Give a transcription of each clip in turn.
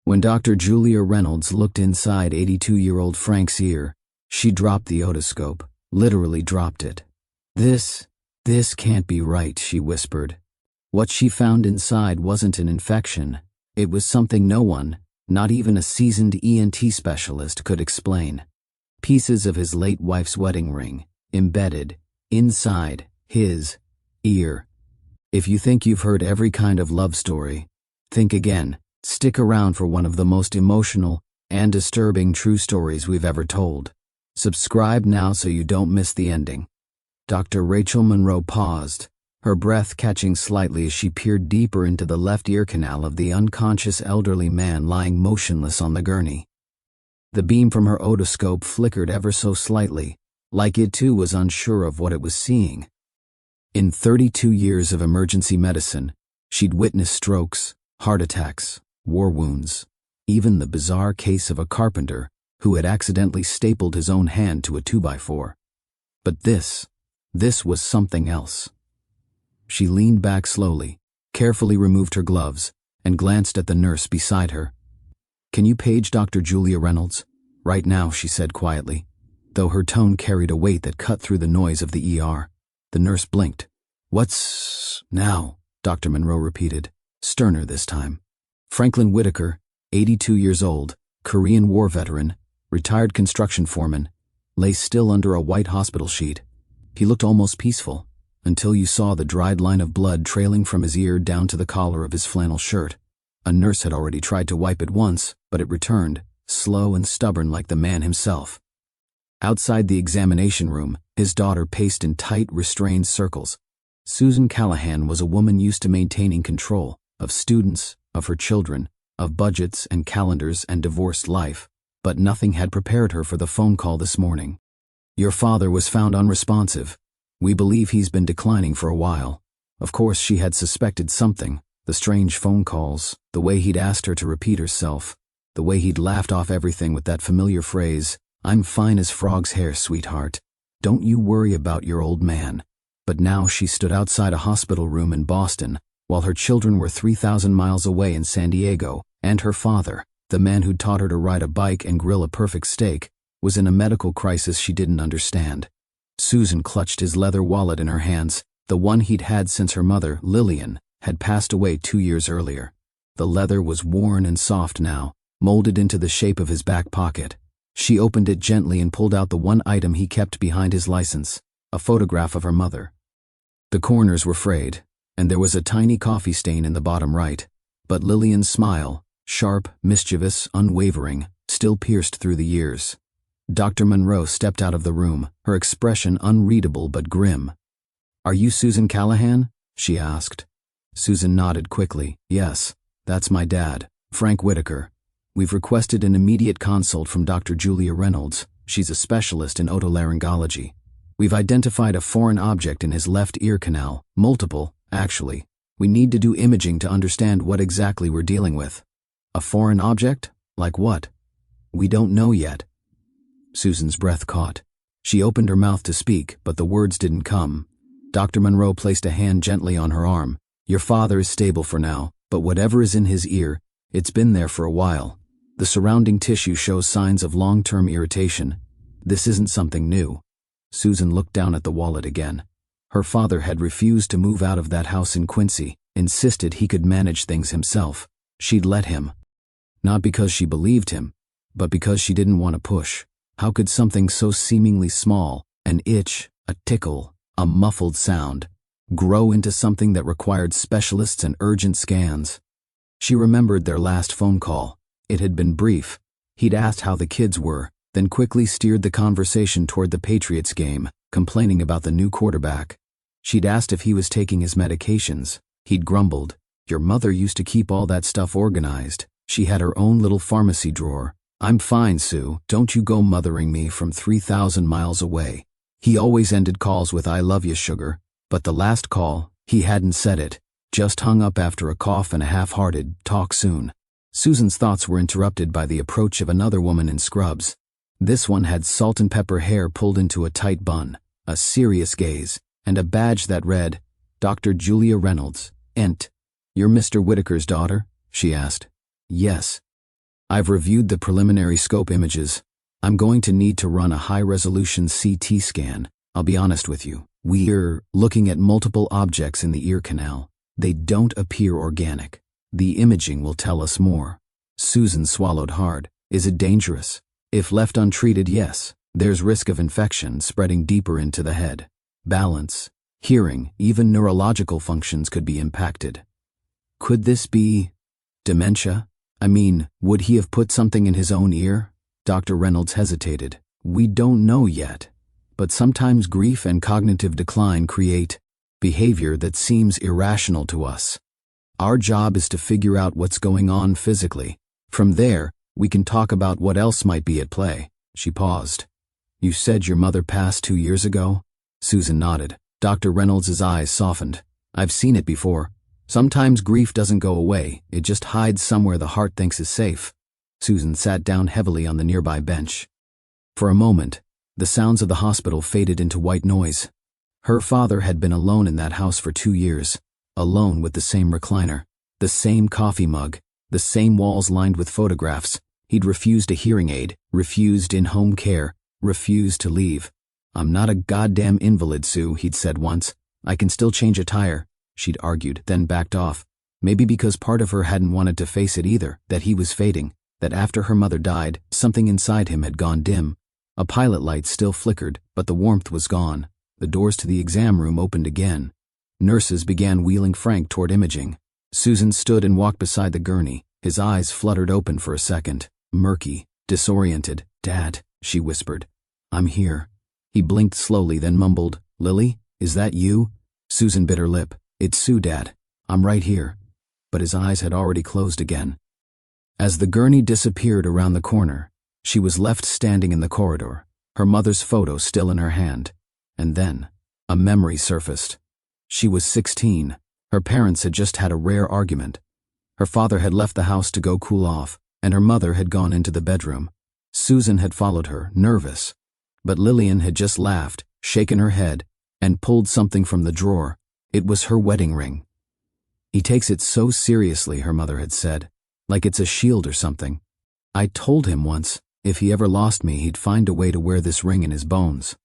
When Dr. Julia Reynolds looked inside 82-year-old Frank's ear, she dropped the otoscope, literally dropped it. This can't be right," she whispered. What she found inside wasn't an infection. It was something no one, not even a seasoned ENT specialist, could explain. Pieces of his late wife's wedding ring, embedded inside his ear. If you think you've heard every kind of love story, think again. Stick around for one of the most emotional and disturbing true stories we've ever told. Subscribe now so you don't miss the ending. Dr. Rachel Monroe paused, her breath catching slightly as she peered deeper into the left ear canal of the unconscious elderly man lying motionless on the gurney. The beam from her otoscope flickered ever so slightly, like it too was unsure of what it was seeing. In 32 years of emergency medicine, she'd witnessed strokes, heart attacks, war wounds, even the bizarre case of a carpenter who had accidentally stapled his own hand to a 2x4. But this was something else. She leaned back slowly, carefully removed her gloves, and glanced at the nurse beside her. "Can you page Dr. Julia Reynolds? Right now," she said quietly, though her tone carried a weight that cut through the noise of the ER. The nurse blinked. "What's now?" Dr. Monroe repeated, sterner this time. Franklin Whitaker, 82 years old, Korean War veteran, retired construction foreman, lay still under a white hospital sheet. He looked almost peaceful, until you saw the dried line of blood trailing from his ear down to the collar of his flannel shirt. A nurse had already tried to wipe it once, but it returned, slow and stubborn like the man himself. Outside the examination room, his daughter paced in tight, restrained circles. Susan Callahan was a woman used to maintaining control of students, of her children, of budgets and calendars and divorced life, but nothing had prepared her for the phone call this morning. "Your father was found unresponsive. We believe he's been declining for a while." Of course she had suspected something, the strange phone calls, the way he'd asked her to repeat herself, the way he'd laughed off everything with that familiar phrase, "I'm fine as frog's hair, sweetheart. Don't you worry about your old man." But now she stood outside a hospital room in Boston, while her children were 3,000 miles away in San Diego, and her father, the man who'd taught her to ride a bike and grill a perfect steak, was in a medical crisis she didn't understand. Susan clutched his leather wallet in her hands, the one he'd had since her mother, Lillian, had passed away 2 years earlier. The leather was worn and soft now, molded into the shape of his back pocket. She opened it gently and pulled out the one item he kept behind his license, a photograph of her mother. The corners were frayed, and there was a tiny coffee stain in the bottom right, but Lillian's smile, sharp, mischievous, unwavering, still pierced through the years. Dr. Monroe stepped out of the room, her expression unreadable but grim. "Are you Susan Callahan?" she asked. Susan nodded quickly. "Yes, that's my dad, Frank Whitaker. We've requested an immediate consult from Dr. Julia Reynolds. She's a specialist in otolaryngology. We've identified a foreign object in his left ear canal, multiple, actually. We need to do imaging to understand what exactly we're dealing with." "A foreign object? Like what?" "We don't know yet." Susan's breath caught. She opened her mouth to speak, but the words didn't come. Dr. Monroe placed a hand gently on her arm. "Your father is stable for now, but whatever is in his ear, it's been there for a while. The surrounding tissue shows signs of long-term irritation. This isn't something new." Susan looked down at the wallet again. Her father had refused to move out of that house in Quincy, insisted he could manage things himself. She'd let him. Not because she believed him, but because she didn't want to push. How could something so seemingly small, an itch, a tickle, a muffled sound, grow into something that required specialists and urgent scans? She remembered their last phone call. It had been brief. He'd asked how the kids were, then quickly steered the conversation toward the Patriots game, complaining about the new quarterback. She'd asked if he was taking his medications. He'd grumbled, "Your mother used to keep all that stuff organized. She had her own little pharmacy drawer. I'm fine, Sue, don't you go mothering me from 3,000 miles away." He always ended calls with "I love you, sugar," but the last call, he hadn't said it, just hung up after a cough and a half-hearted, "Talk soon." Susan's thoughts were interrupted by the approach of another woman in scrubs. This one had salt and pepper hair pulled into a tight bun, a serious gaze, and a badge that read, "Dr. Julia Reynolds, Ent." "You're Mr. Whitaker's daughter?" she asked. "Yes." I've reviewed the preliminary scope images. I'm going to need to run a high-resolution CT scan. I'll be honest with you. We're looking at multiple objects in the ear canal. They don't appear organic. The imaging will tell us more. Susan swallowed hard. Is it dangerous? If left untreated, yes. There's risk of infection spreading deeper into the head. Balance, hearing, even neurological functions could be impacted. Could this be dementia? I mean, would he have put something in his own ear? Dr. Reynolds hesitated. We don't know yet, but sometimes grief and cognitive decline create behavior that seems irrational to us. Our job is to figure out what's going on physically. From there, we can talk about what else might be at play. She paused. You said your mother passed 2 years ago? Susan nodded. Dr. Reynolds' eyes softened. I've seen it before. Sometimes grief doesn't go away, it just hides somewhere the heart thinks is safe. Susan sat down heavily on the nearby bench. For a moment, the sounds of the hospital faded into white noise. Her father had been alone in that house for 2 years, alone with the same recliner, the same coffee mug, the same walls lined with photographs. He'd refused a hearing aid, refused in-home care, refused to leave. I'm not a goddamn invalid, Sue, he'd said once. I can still change a tire, she'd argued, then backed off. Maybe because part of her hadn't wanted to face it either, that he was fading, that after her mother died, something inside him had gone dim. A pilot light still flickered, but the warmth was gone. The doors to the exam room opened again. Nurses began wheeling Frank toward imaging. Susan stood and walked beside the gurney. His eyes fluttered open for a second, murky, disoriented. Dad, she whispered. I'm here. He blinked slowly, then mumbled, Lily, is that you? Susan bit her lip. It's Sue, Dad. I'm right here. But his eyes had already closed again. As the gurney disappeared around the corner, she was left standing in the corridor, her mother's photo still in her hand. And then, a memory surfaced. She was 16. Her parents had just had a rare argument. Her father had left the house to go cool off, and her mother had gone into the bedroom. Susan had followed her, nervous. But Lillian had just laughed, shaken her head, and pulled something from the drawer. It was her wedding ring. He takes it so seriously, her mother had said, like it's a shield or something. I told him once, if he ever lost me, he'd find a way to wear this ring in his bones.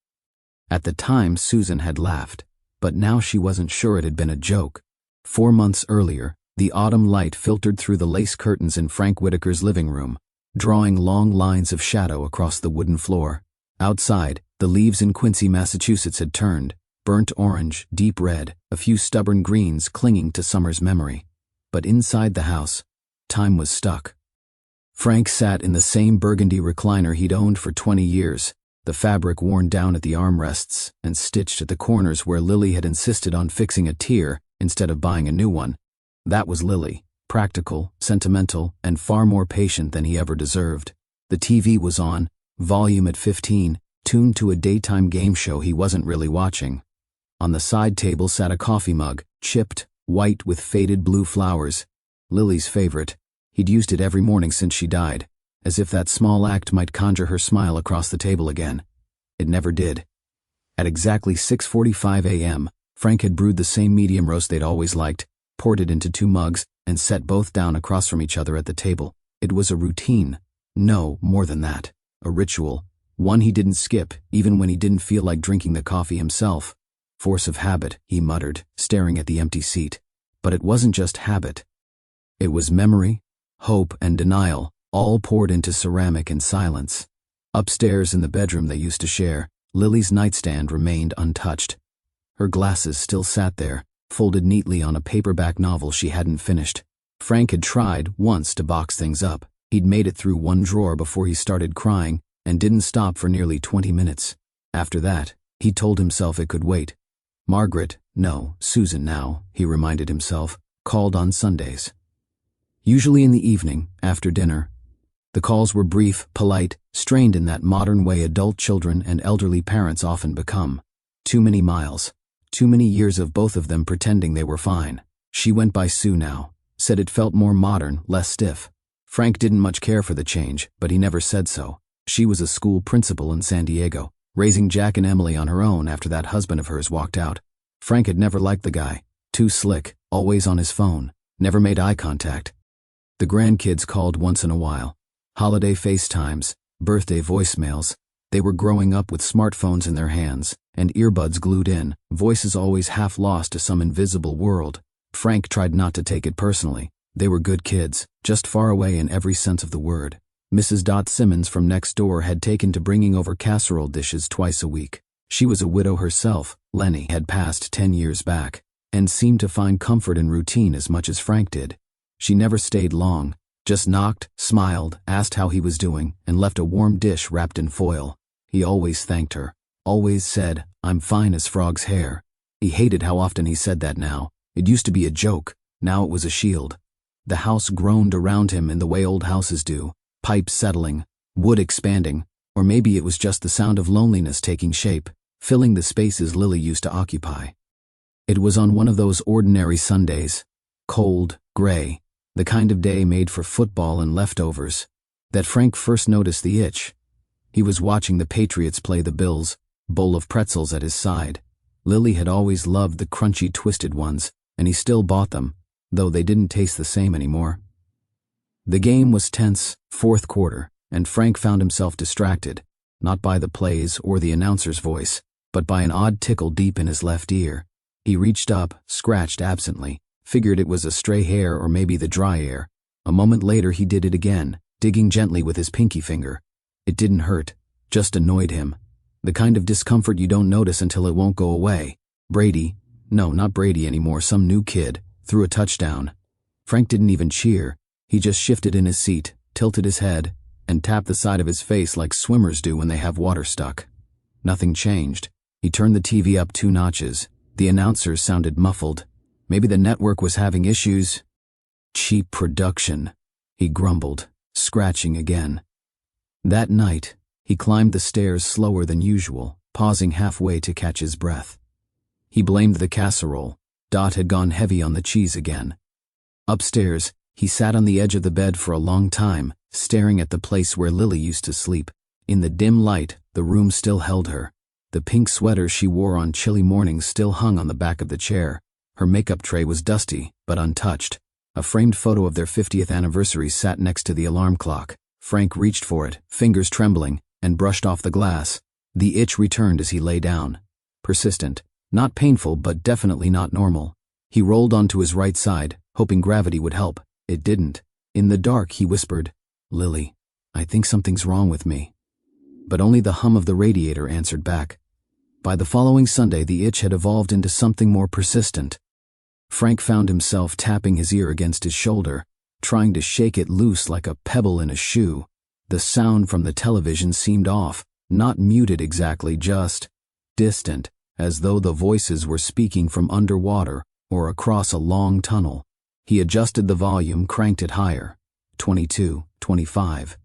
At the time, Susan had laughed, but now she wasn't sure it had been a joke. 4 months earlier, the autumn light filtered through the lace curtains in Frank Whitaker's living room, drawing long lines of shadow across the wooden floor. Outside, the leaves in Quincy, Massachusetts had turned, burnt orange, deep red, a few stubborn greens clinging to summer's memory. But inside the house, time was stuck. Frank sat in the same burgundy recliner he'd owned for 20 years, the fabric worn down at the armrests and stitched at the corners where Lily had insisted on fixing a tear instead of buying a new one. That was Lily, practical, sentimental, and far more patient than he ever deserved. The TV was on, volume at 15, tuned to a daytime game show he wasn't really watching. On the side table sat a coffee mug, chipped, white with faded blue flowers. Lily's favorite. He'd used it every morning since she died, as if that small act might conjure her smile across the table again. It never did. At exactly 6:45 a.m., Frank had brewed the same medium roast they'd always liked, poured it into 2 mugs, and set both down across from each other at the table. It was a routine. No, more than that. A ritual. One he didn't skip, even when he didn't feel like drinking the coffee himself. Force of habit, he muttered, staring at the empty seat. But it wasn't just habit. It was memory, hope, and denial, all poured into ceramic in silence. Upstairs in the bedroom they used to share, Lily's nightstand remained untouched. Her glasses still sat there, folded neatly on a paperback novel she hadn't finished. Frank had tried once to box things up. He'd made it through one drawer before he started crying and didn't stop for nearly 20 minutes. After that, he told himself it could wait. Margaret, no, Susan now, he reminded himself, called on Sundays. Usually in the evening, after dinner. The calls were brief, polite, strained in that modern way adult children and elderly parents often become. Too many miles. Too many years of both of them pretending they were fine. She went by Sue now, said it felt more modern, less stiff. Frank didn't much care for the change, but he never said so. She was a school principal in San Diego, raising Jack and Emily on her own after that husband of hers walked out. Frank had never liked the guy. Too slick, always on his phone, never made eye contact. The grandkids called once in a while. Holiday FaceTimes, birthday voicemails. They were growing up with smartphones in their hands, and earbuds glued in, voices always half lost to some invisible world. Frank tried not to take it personally. They were good kids, just far away in every sense of the word. Mrs. Simmons from next door had taken to bringing over casserole dishes twice a week. She was a widow herself. Lenny had passed 10 years back, and seemed to find comfort in routine as much as Frank did. She never stayed long, just knocked, smiled, asked how he was doing, and left a warm dish wrapped in foil. He always thanked her, always said, "I'm fine as frog's hair." He hated how often he said that now. It used to be a joke, now it was a shield. The house groaned around him in the way old houses do, pipes settling, wood expanding, or maybe it was just the sound of loneliness taking shape, filling the spaces Lily used to occupy. It was on one of those ordinary Sundays, cold, gray, the kind of day made for football and leftovers, that Frank first noticed the itch. He was watching the Patriots play the Bills, bowl of pretzels at his side. Lily had always loved the crunchy twisted ones, and he still bought them, though they didn't taste the same anymore. The game was tense, fourth quarter, and Frank found himself distracted, not by the plays or the announcer's voice, but by an odd tickle deep in his left ear. He reached up, scratched absently, figured it was a stray hair or maybe the dry air. A moment later he did it again, digging gently with his pinky finger. It didn't hurt, just annoyed him. The kind of discomfort you don't notice until it won't go away. No, not Brady anymore, some new kid, threw a touchdown. Frank didn't even cheer. He just shifted in his seat, tilted his head, and tapped the side of his face like swimmers do when they have water stuck. Nothing changed. He turned the TV up 2 notches. The announcers sounded muffled. Maybe the network was having issues. Cheap production, he grumbled, scratching again. That night, he climbed the stairs slower than usual, pausing halfway to catch his breath. He blamed the casserole. Dot had gone heavy on the cheese again. Upstairs, he sat on the edge of the bed for a long time, staring at the place where Lily used to sleep. In the dim light, the room still held her. The pink sweater she wore on chilly mornings still hung on the back of the chair. Her makeup tray was dusty, but untouched. A framed photo of their 50th anniversary sat next to the alarm clock. Frank reached for it, fingers trembling, and brushed off the glass. The itch returned as he lay down. Persistent. Not painful, but definitely not normal. He rolled onto his right side, hoping gravity would help. It didn't. In the dark, he whispered, "Lily, I think something's wrong with me." But only the hum of the radiator answered back. By the following Sunday, the itch had evolved into something more persistent. Frank found himself tapping his ear against his shoulder, trying to shake it loose like a pebble in a shoe. The sound from the television seemed off, not muted exactly, just distant, as though the voices were speaking from underwater or across a long tunnel. He adjusted the volume, cranked it higher. 22, 25.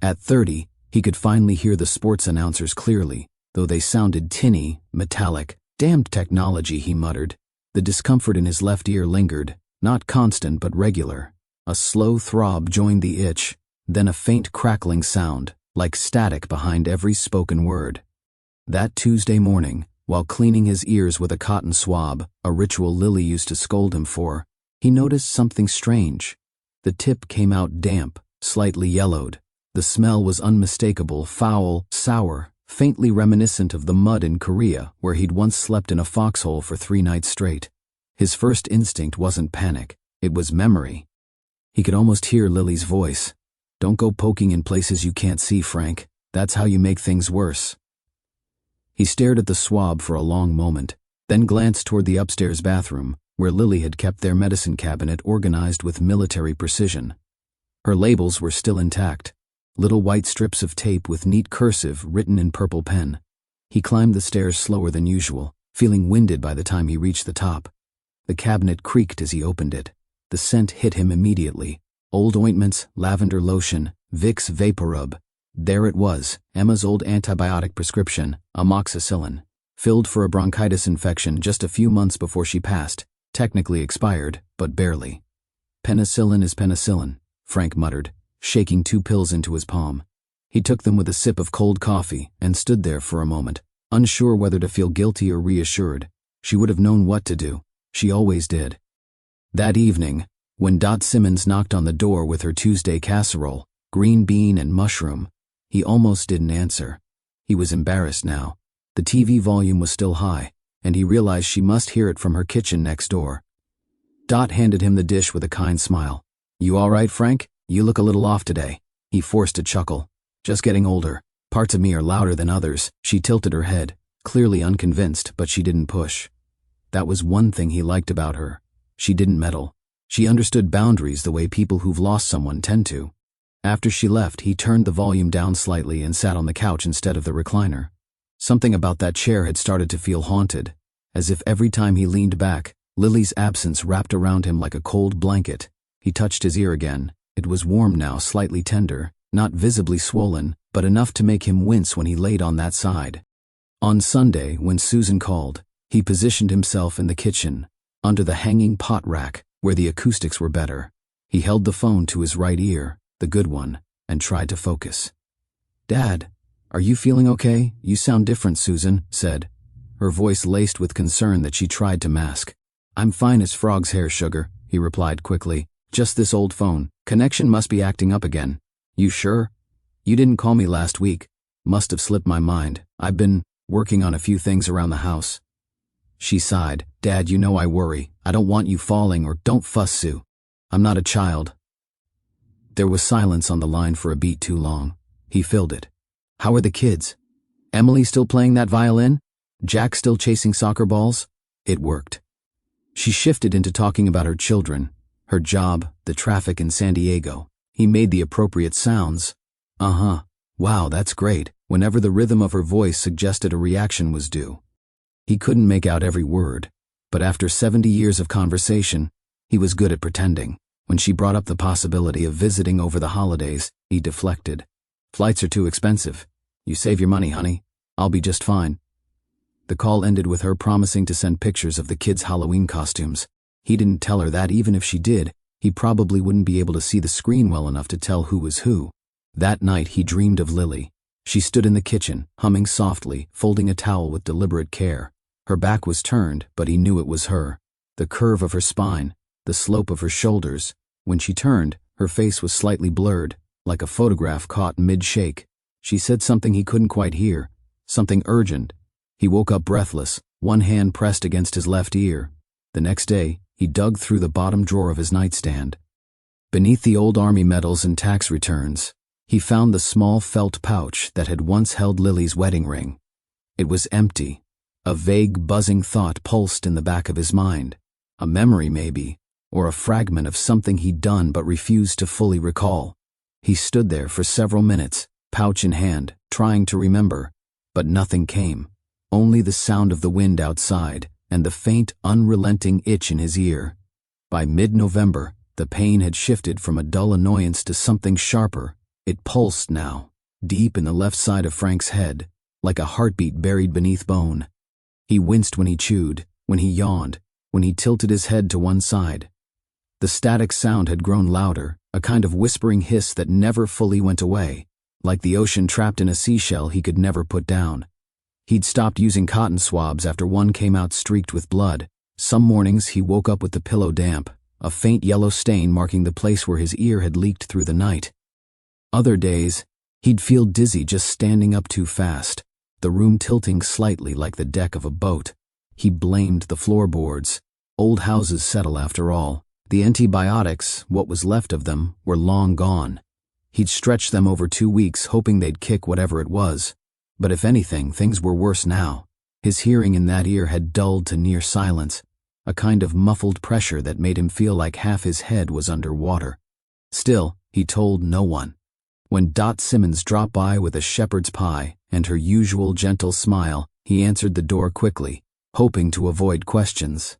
At 30, he could finally hear the sports announcers clearly, though they sounded tinny, metallic. "Damned technology," he muttered. The discomfort in his left ear lingered, not constant but regular. A slow throb joined the itch, then a faint crackling sound, like static behind every spoken word. That Tuesday morning, while cleaning his ears with a cotton swab, a ritual Lily used to scold him for, he noticed something strange. The tip came out damp, slightly yellowed. The smell was unmistakable, foul, sour, faintly reminiscent of the mud in Korea where he'd once slept in a foxhole for 3 nights straight. His first instinct wasn't panic, it was memory. He could almost hear Lily's voice. "Don't go poking in places you can't see, Frank. That's how you make things worse." He stared at the swab for a long moment, then glanced toward the upstairs bathroom, where Lily had kept their medicine cabinet organized with military precision. Her labels were still intact, little white strips of tape with neat cursive written in purple pen. He climbed the stairs slower than usual, feeling winded by the time he reached the top. The cabinet creaked as he opened it. The scent hit him immediately. Old ointments, lavender lotion, Vicks Vaporub. There it was, Emma's old antibiotic prescription, amoxicillin, filled for a bronchitis infection just a few months before she passed, technically expired, but barely. "Penicillin is penicillin," Frank muttered, shaking 2 pills into his palm. He took them with a sip of cold coffee and stood there for a moment, unsure whether to feel guilty or reassured. She would have known what to do. She always did. That evening, when Dot Simmons knocked on the door with her Tuesday casserole, green bean and mushroom. He almost didn't answer. He was embarrassed now. The TV volume was still high, and he realized she must hear it from her kitchen next door. Dot handed him the dish with a kind smile. "You all right, Frank? You look a little off today." He forced a chuckle. "Just getting older. Parts of me are louder than others." She tilted her head, clearly unconvinced, but she didn't push. That was one thing he liked about her. She didn't meddle. She understood boundaries the way people who've lost someone tend to. After she left, he turned the volume down slightly and sat on the couch instead of the recliner. Something about that chair had started to feel haunted, as if every time he leaned back, Lily's absence wrapped around him like a cold blanket. He touched his ear again. It was warm now, slightly tender, not visibly swollen, but enough to make him wince when he laid on that side. On Sunday, when Susan called, he positioned himself in the kitchen, under the hanging pot rack, where the acoustics were better. He held the phone to his right ear, the good one, and tried to focus. "Dad, are you feeling okay? You sound different," Susan said, her voice laced with concern that she tried to mask. "I'm fine as frog's hair, sugar," he replied quickly. "Just this old phone connection must be acting up again." "You sure? You didn't call me last week." "Must have slipped my mind. I've been working on a few things around the house." She sighed. "Dad, you know I worry. I don't want you falling or—" "Don't fuss, Sue. I'm not a child." There was silence on the line for a beat too long. He filled it. "How are the kids? Emily still playing that violin? Jack still chasing soccer balls?" It worked. She shifted into talking about her children, her job, the traffic in San Diego. He made the appropriate sounds. "Uh-huh. Wow, that's great," whenever the rhythm of her voice suggested a reaction was due. He couldn't make out every word, but after 70 years of conversation, he was good at pretending. When she brought up the possibility of visiting over the holidays, he deflected. "Flights are too expensive. You save your money, honey. I'll be just fine." The call ended with her promising to send pictures of the kids' Halloween costumes. He didn't tell her that even if she did, he probably wouldn't be able to see the screen well enough to tell who was who. That night he dreamed of Lily. She stood in the kitchen, humming softly, folding a towel with deliberate care. Her back was turned, but he knew it was her. The curve of her spine, the slope of her shoulders. When she turned, her face was slightly blurred, like a photograph caught mid-shake. She said something he couldn't quite hear, something urgent. He woke up breathless, one hand pressed against his left ear. The next day, he dug through the bottom drawer of his nightstand. Beneath the old army medals and tax returns, he found the small felt pouch that had once held Lily's wedding ring. It was empty. A vague, buzzing thought pulsed in the back of his mind. A memory, maybe, or a fragment of something he'd done but refused to fully recall. He stood there for several minutes, pouch in hand, trying to remember, but nothing came. Only the sound of the wind outside and the faint, unrelenting itch in his ear. By mid-November, the pain had shifted from a dull annoyance to something sharper. It pulsed now, deep in the left side of Frank's head, like a heartbeat buried beneath bone. He winced when he chewed, when he yawned, when he tilted his head to one side. The static sound had grown louder, a kind of whispering hiss that never fully went away, like the ocean trapped in a seashell he could never put down. He'd stopped using cotton swabs after one came out streaked with blood. Some mornings he woke up with the pillow damp, a faint yellow stain marking the place where his ear had leaked through the night. Other days, he'd feel dizzy just standing up too fast, the room tilting slightly like the deck of a boat. He blamed the floorboards. Old houses settle after all. The antibiotics, what was left of them, were long gone. He'd stretched them over 2 weeks, hoping they'd kick whatever it was. But if anything, things were worse now. His hearing in that ear had dulled to near silence, a kind of muffled pressure that made him feel like half his head was under water. Still, he told no one. When Dot Simmons dropped by with a shepherd's pie and her usual gentle smile, he answered the door quickly, hoping to avoid questions.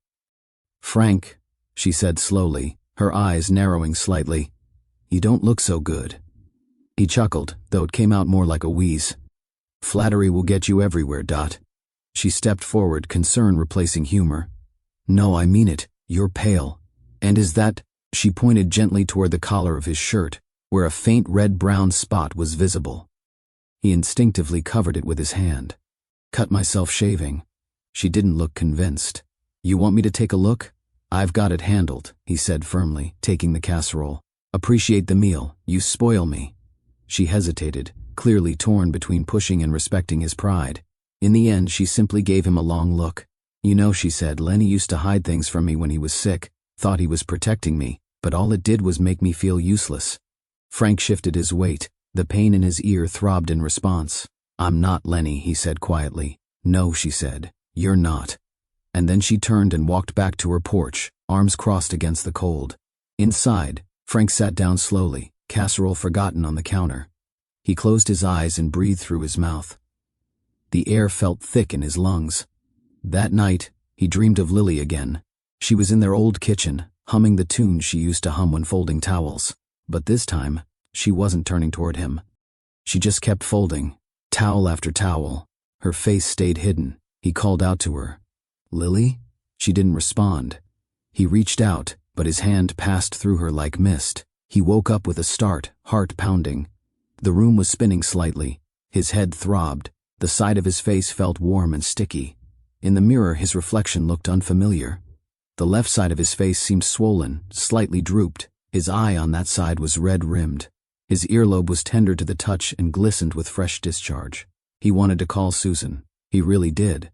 "Frank," she said slowly, her eyes narrowing slightly, "you don't look so good." He chuckled, though it came out more like a wheeze. "Flattery will get you everywhere, Dot." She stepped forward, concern replacing humor. "No, I mean it. You're pale. And is that—" She pointed gently toward the collar of his shirt, where a faint red-brown spot was visible. He instinctively covered it with his hand. "Cut myself shaving." She didn't look convinced. "You want me to take a look?" "I've got it handled," he said firmly, taking the casserole. "Appreciate the meal. You spoil me." She hesitated, clearly torn between pushing and respecting his pride. In the end, she simply gave him a long look. "You know," she said, "Lenny used to hide things from me when he was sick, thought he was protecting me, but all it did was make me feel useless." Frank shifted his weight. The pain in his ear throbbed in response. "I'm not Lenny," he said quietly. "No," she said, "you're not." And then she turned and walked back to her porch, arms crossed against the cold. Inside, Frank sat down slowly, casserole forgotten on the counter. He closed his eyes and breathed through his mouth. The air felt thick in his lungs. That night, he dreamed of Lily again. She was in their old kitchen, humming the tune she used to hum when folding towels. But this time, she wasn't turning toward him. She just kept folding, towel after towel. Her face stayed hidden. He called out to her. "Lily?" She didn't respond. He reached out, but his hand passed through her like mist. He woke up with a start, heart pounding. The room was spinning slightly. His head throbbed. The side of his face felt warm and sticky. In the mirror, his reflection looked unfamiliar. The left side of his face seemed swollen, slightly drooped. His eye on that side was red-rimmed. His earlobe was tender to the touch and glistened with fresh discharge. He wanted to call Susan. He really did.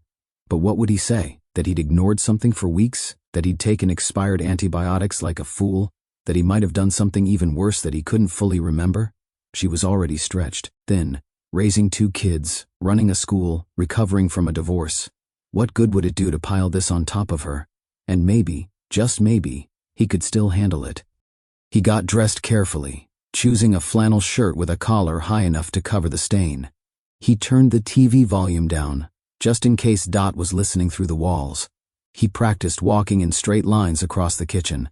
But what would he say? That he'd ignored something for weeks? That he'd taken expired antibiotics like a fool? That he might have done something even worse that he couldn't fully remember? She was already stretched, thin, raising 2 kids, running a school, recovering from a divorce. What good would it do to pile this on top of her? And maybe, just maybe, he could still handle it. He got dressed carefully, choosing a flannel shirt with a collar high enough to cover the stain. He turned the TV volume down, just in case Dot was listening through the walls. He practiced walking in straight lines across the kitchen.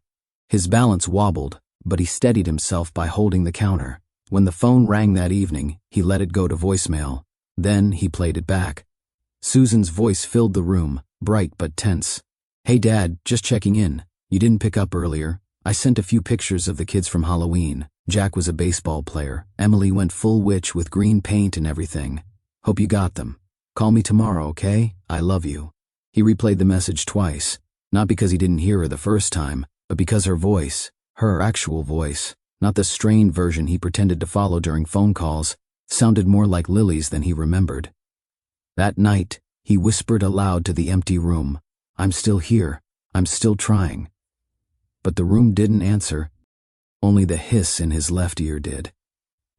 His balance wobbled, but he steadied himself by holding the counter. When the phone rang that evening, he let it go to voicemail. Then he played it back. Susan's voice filled the room, bright but tense. "Hey Dad, just checking in. You didn't pick up earlier. I sent a few pictures of the kids from Halloween. Jack was a baseball player. Emily went full witch with green paint and everything. Hope you got them. Call me tomorrow, okay? I love you." He replayed the message twice, not because he didn't hear her the first time, but because her voice, her actual voice, not the strained version he pretended to follow during phone calls, sounded more like Lily's than he remembered. That night, he whispered aloud to the empty room, "I'm still here. I'm still trying." But the room didn't answer. Only the hiss in his left ear did.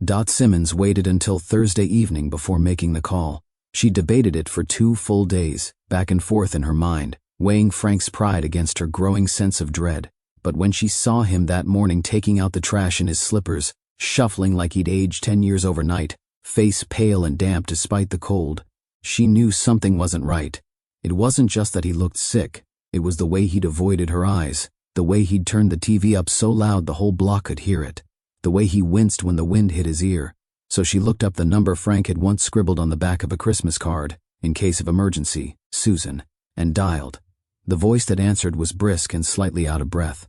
Dot Simmons waited until Thursday evening before making the call. She debated it for 2 full days, back and forth in her mind, weighing Frank's pride against her growing sense of dread. But when she saw him that morning taking out the trash in his slippers, shuffling like he'd aged 10 years overnight, face pale and damp despite the cold, she knew something wasn't right. It wasn't just that he looked sick, it was the way he'd avoided her eyes, the way he'd turned the TV up so loud the whole block could hear it, the way he winced when the wind hit his ear. So she looked up the number Frank had once scribbled on the back of a Christmas card, in case of emergency, Susan, and dialed. The voice that answered was brisk and slightly out of breath.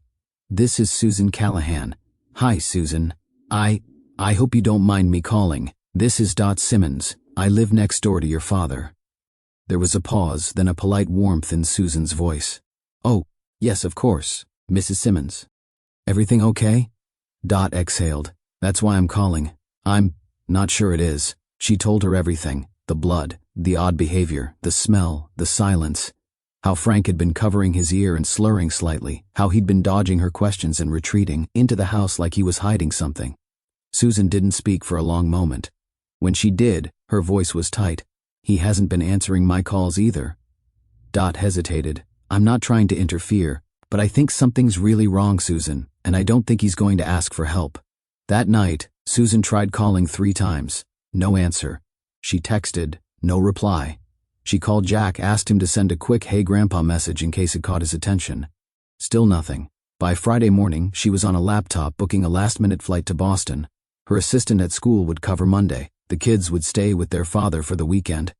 "This is Susan Callahan. Hi, Susan. I hope you don't mind me calling. This is Dot Simmons. I live next door to your father." There was a pause, then a polite warmth in Susan's voice. "Oh, yes, of course, Mrs. Simmons. Everything okay?" Dot exhaled. "That's why I'm calling. I'm not sure it is." She told her everything, the blood, the odd behavior, the smell, the silence. How Frank had been covering his ear and slurring slightly, how he'd been dodging her questions and retreating into the house like he was hiding something. Susan didn't speak for a long moment. When she did, her voice was tight. "He hasn't been answering my calls either." Dot hesitated. "I'm not trying to interfere, but I think something's really wrong, Susan, and I don't think he's going to ask for help." That night, Susan tried calling 3 times. No answer. She texted, no reply. She called Jack, asked him to send a quick "Hey Grandpa" message in case it caught his attention. Still nothing. By Friday morning, she was on a laptop booking a last-minute flight to Boston. Her assistant at school would cover Monday. The kids would stay with their father for the weekend.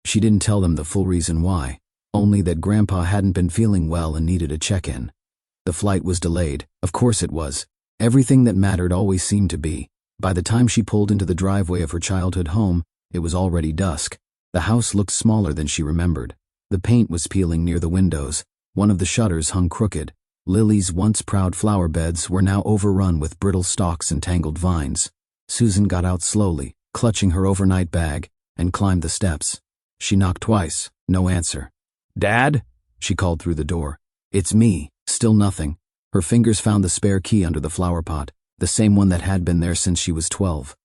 She didn't tell them the full reason why, only that Grandpa hadn't been feeling well and needed a check-in. The flight was delayed. Of course it was. Everything that mattered always seemed to be. By the time she pulled into the driveway of her childhood home, it was already dusk. The house looked smaller than she remembered. The paint was peeling near the windows. One of the shutters hung crooked. Lily's once proud flower beds were now overrun with brittle stalks and tangled vines. Susan got out slowly, clutching her overnight bag, and climbed the steps. She knocked twice, no answer. "Dad?" she called through the door. "It's me." Still nothing. Her fingers found the spare key under the flower pot, the same one that had been there since she was 12.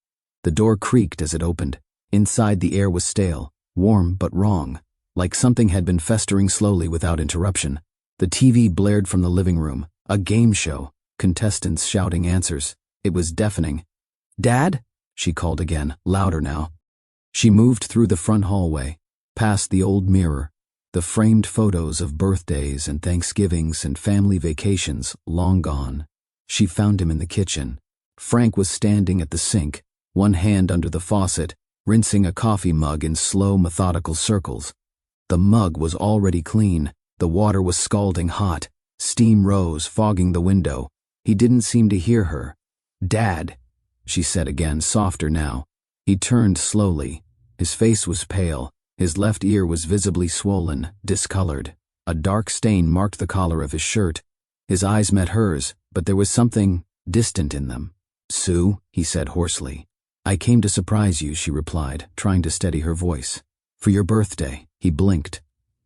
The door creaked as it opened. Inside, the air was stale, warm but wrong, like something had been festering slowly without interruption. The TV blared from the living room, a game show, contestants shouting answers. It was deafening. "Dad?" she called again, louder now. She moved through the front hallway, past the old mirror, the framed photos of birthdays and Thanksgivings and family vacations long gone. She found him in the kitchen. Frank was standing at the sink, one hand under the faucet, rinsing a coffee mug in slow, methodical circles. The mug was already clean. The water was scalding hot. Steam rose, fogging the window. He didn't seem to hear her. "Dad," she said again, softer now. He turned slowly. His face was pale. His left ear was visibly swollen, discolored. A dark stain marked the collar of his shirt. His eyes met hers, but there was something distant in them. "Sue," he said hoarsely. "I came to surprise you," she replied, trying to steady her voice. "For your birthday." He blinked.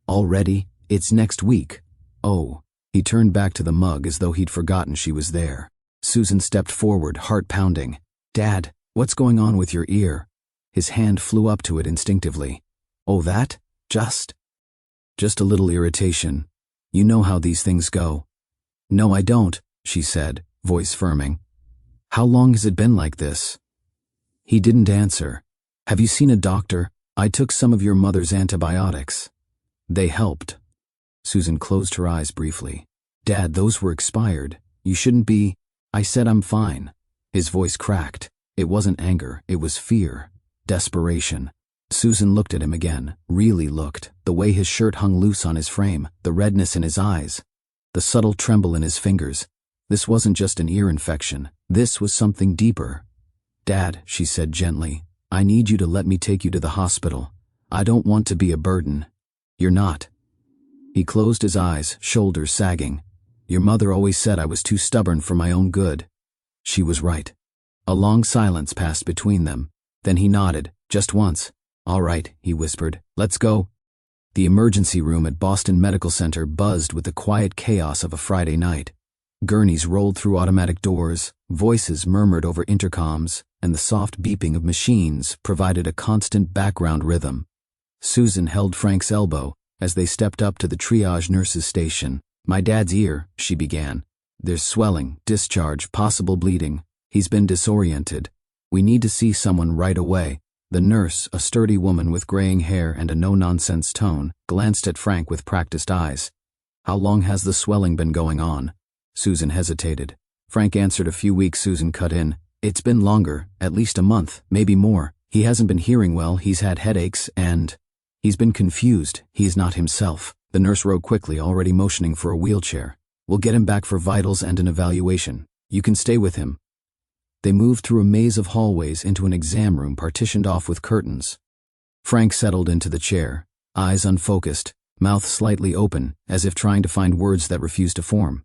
"Already? It's next week." "Oh." He turned back to the mug as though he'd forgotten she was there. Susan stepped forward, heart pounding. "Dad, what's going on with your ear?" His hand flew up to it instinctively. "Oh, that? Just a little irritation. You know how these things go." "No, I don't," she said, voice firming. "How long has it been like this?" He didn't answer. "Have you seen a doctor? I took some of your mother's antibiotics." "They helped." Susan closed her eyes briefly. "Dad, those were expired. You shouldn't be—" "I said I'm fine." His voice cracked. It wasn't anger, it was fear, desperation. Susan looked at him again, really looked, the way his shirt hung loose on his frame, the redness in his eyes, the subtle tremble in his fingers. This wasn't just an ear infection. This was something deeper. "Dad," she said gently, "I need you to let me take you to the hospital. I don't want to be a burden." "You're not." He closed his eyes, shoulders sagging. "Your mother always said I was too stubborn for my own good." She was right. A long silence passed between them. Then he nodded, just once. "All right," he whispered. "Let's go." The emergency room at Boston Medical Center buzzed with the quiet chaos of a Friday night. Gurneys rolled through automatic doors, voices murmured over intercoms, and the soft beeping of machines provided a constant background rhythm. Susan held Frank's elbow as they stepped up to the triage nurse's station. "My dad's ear," she began. "There's swelling, discharge, possible bleeding. He's been disoriented. We need to see someone right away." The nurse, a sturdy woman with graying hair and a no-nonsense tone, glanced at Frank with practiced eyes. "How long has the swelling been going on?" Susan hesitated. Frank answered a few weeks. Susan cut in. "It's been longer, at least a month, maybe more. He hasn't been hearing well, he's had headaches, and he's been confused. He's not himself." The nurse wrote quickly, already motioning for a wheelchair. "We'll get him back for vitals and an evaluation. You can stay with him." They moved through a maze of hallways into an exam room partitioned off with curtains. Frank settled into the chair, eyes unfocused, mouth slightly open, as if trying to find words that refused to form.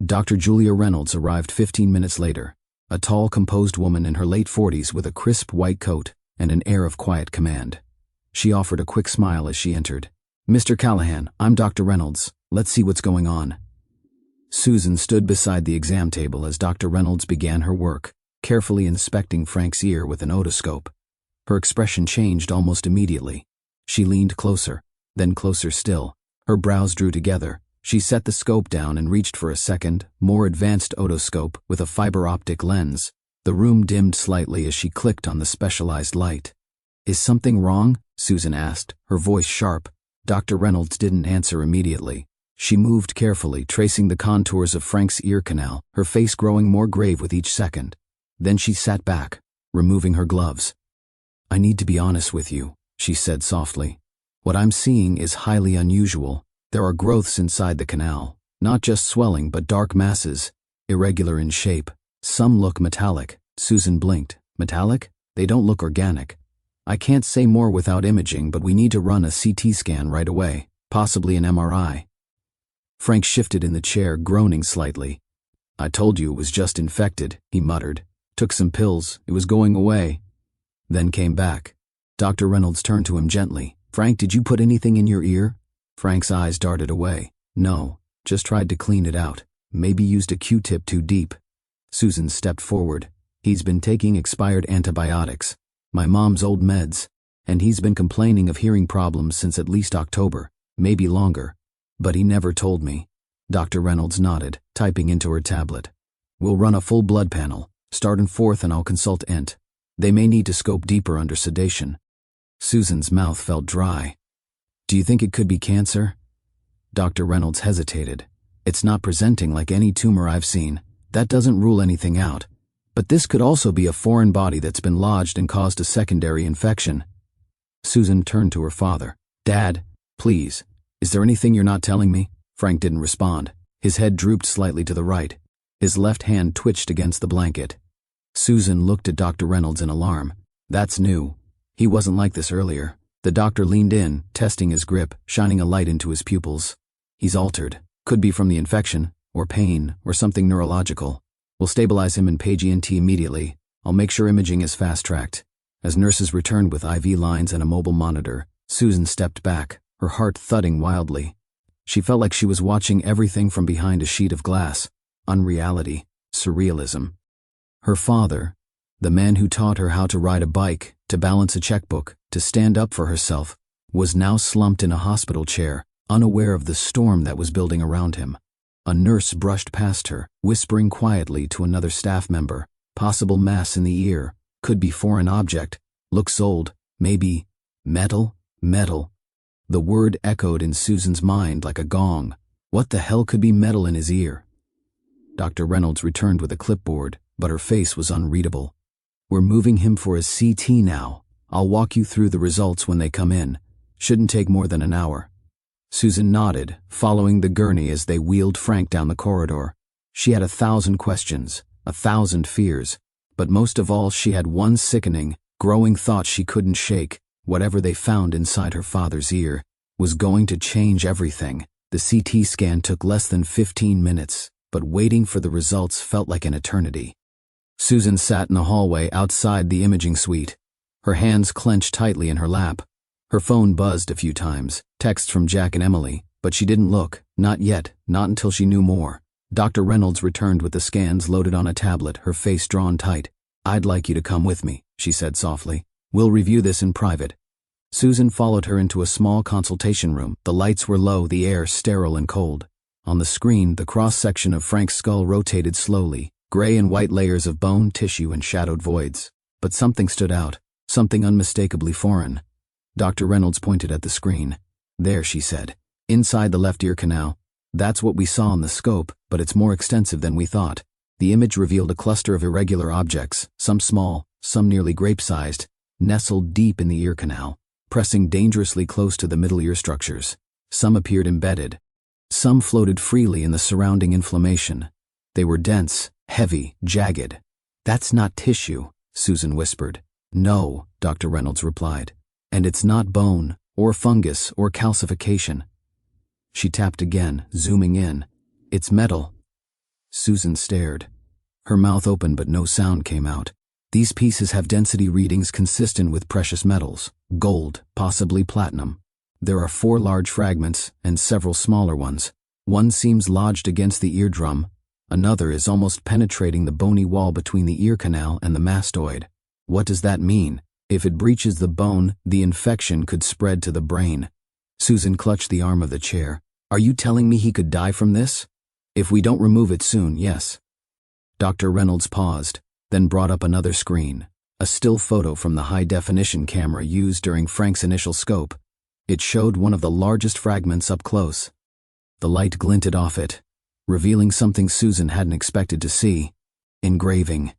Dr. Julia Reynolds arrived 15 minutes later, a tall, composed woman in her late 40s with a crisp white coat and an air of quiet command. She offered a quick smile as she entered. "Mr. Callahan, I'm Dr. Reynolds. Let's see what's going on." Susan stood beside the exam table as Dr. Reynolds began her work, carefully inspecting Frank's ear with an otoscope. Her expression changed almost immediately. She leaned closer, then closer still. Her brows drew together. She set the scope down and reached for a second, more advanced otoscope with a fiber optic lens. The room dimmed slightly as she clicked on the specialized light. "Is something wrong?" Susan asked, her voice sharp. Dr. Reynolds didn't answer immediately. She moved carefully, tracing the contours of Frank's ear canal, her face growing more grave with each second. Then she sat back, removing her gloves. "I need to be honest with you," she said softly. "What I'm seeing is highly unusual. There are growths inside the canal, not just swelling but dark masses, irregular in shape. Some look metallic." Susan blinked. "Metallic? They don't look organic. I can't say more without imaging, but we need to run a CT scan right away, possibly an MRI." Frank shifted in the chair, groaning slightly. "I told you it was just infected," he muttered. Took some pills, it was going away. Then came back. Dr. Reynolds turned to him gently. Frank, did you put anything in your ear? Frank's eyes darted away. No, just tried to clean it out. Maybe used a Q-tip too deep. Susan stepped forward. He's been taking expired antibiotics. My mom's old meds. And he's been complaining of hearing problems since at least October, maybe longer. But he never told me. Dr. Reynolds nodded, typing into her tablet. We'll run a full blood panel. Start in 4th and I'll consult Ent. They may need to scope deeper under sedation. Susan's mouth felt dry. Do you think it could be cancer? Dr. Reynolds hesitated. It's not presenting like any tumor I've seen. That doesn't rule anything out. But this could also be a foreign body that's been lodged and caused a secondary infection. Susan turned to her father. Dad, please, is there anything you're not telling me? Frank didn't respond. His head drooped slightly to the right. His left hand twitched against the blanket. Susan looked at Dr. Reynolds in alarm. That's new. He wasn't like this earlier. The doctor leaned in, testing his grip, shining a light into his pupils. He's altered. Could be from the infection, or pain, or something neurological. We'll stabilize him and page ENT immediately. I'll make sure imaging is fast-tracked. As nurses returned with IV lines and a mobile monitor, Susan stepped back, her heart thudding wildly. She felt like she was watching everything from behind a sheet of glass. Unreality, surrealism. Her father, the man who taught her how to ride a bike, to balance a checkbook, to stand up for herself, was now slumped in a hospital chair, unaware of the storm that was building around him. A nurse brushed past her, whispering quietly to another staff member. Possible mass in the ear. Could be foreign object. Looks old. Maybe metal. The word echoed in Susan's mind like a gong. What the hell could be metal in his ear? Dr. Reynolds returned with a clipboard, but her face was unreadable. We're moving him for a CT now. I'll walk you through the results when they come in. Shouldn't take more than an hour. Susan nodded, following the gurney as they wheeled Frank down the corridor. She had 1,000 questions, 1,000 fears, but most of all she had one sickening, growing thought she couldn't shake. Whatever they found inside her father's ear was going to change everything. The CT scan took less than 15 minutes, but waiting for the results felt like an eternity. Susan sat in the hallway outside the imaging suite, her hands clenched tightly in her lap. Her phone buzzed a few times, texts from Jack and Emily, but she didn't look, not yet, not until she knew more. Dr. Reynolds returned with the scans loaded on a tablet, her face drawn tight. I'd like you to come with me, she said softly. We'll review this in private. Susan followed her into a small consultation room. The lights were low, the air sterile and cold. On the screen, the cross-section of Frank's skull rotated slowly, gray and white layers of bone, tissue, and shadowed voids. But something stood out, something unmistakably foreign. Dr. Reynolds pointed at the screen. There, she said. Inside the left ear canal. That's what we saw on the scope, but it's more extensive than we thought. The image revealed a cluster of irregular objects, some small, some nearly grape-sized, nestled deep in the ear canal, pressing dangerously close to the middle ear structures. Some appeared embedded. Some floated freely in the surrounding inflammation. They were dense, heavy, jagged. That's not tissue, Susan whispered. No, Dr. Reynolds replied. And it's not bone, or fungus, or calcification. She tapped again, zooming in. It's metal. Susan stared. Her mouth opened but no sound came out. These pieces have density readings consistent with precious metals, gold, possibly platinum. There are 4 large fragments and several smaller ones. One seems lodged against the eardrum. Another is almost penetrating the bony wall between the ear canal and the mastoid. What does that mean? If it breaches the bone, the infection could spread to the brain. Susan clutched the arm of the chair. Are you telling me he could die from this? If we don't remove it soon, yes. Dr. Reynolds paused, then brought up another screen, a still photo from the high-definition camera used during Frank's initial scope. It showed one of the largest fragments up close. The light glinted off it, revealing something Susan hadn't expected to see. Engraving.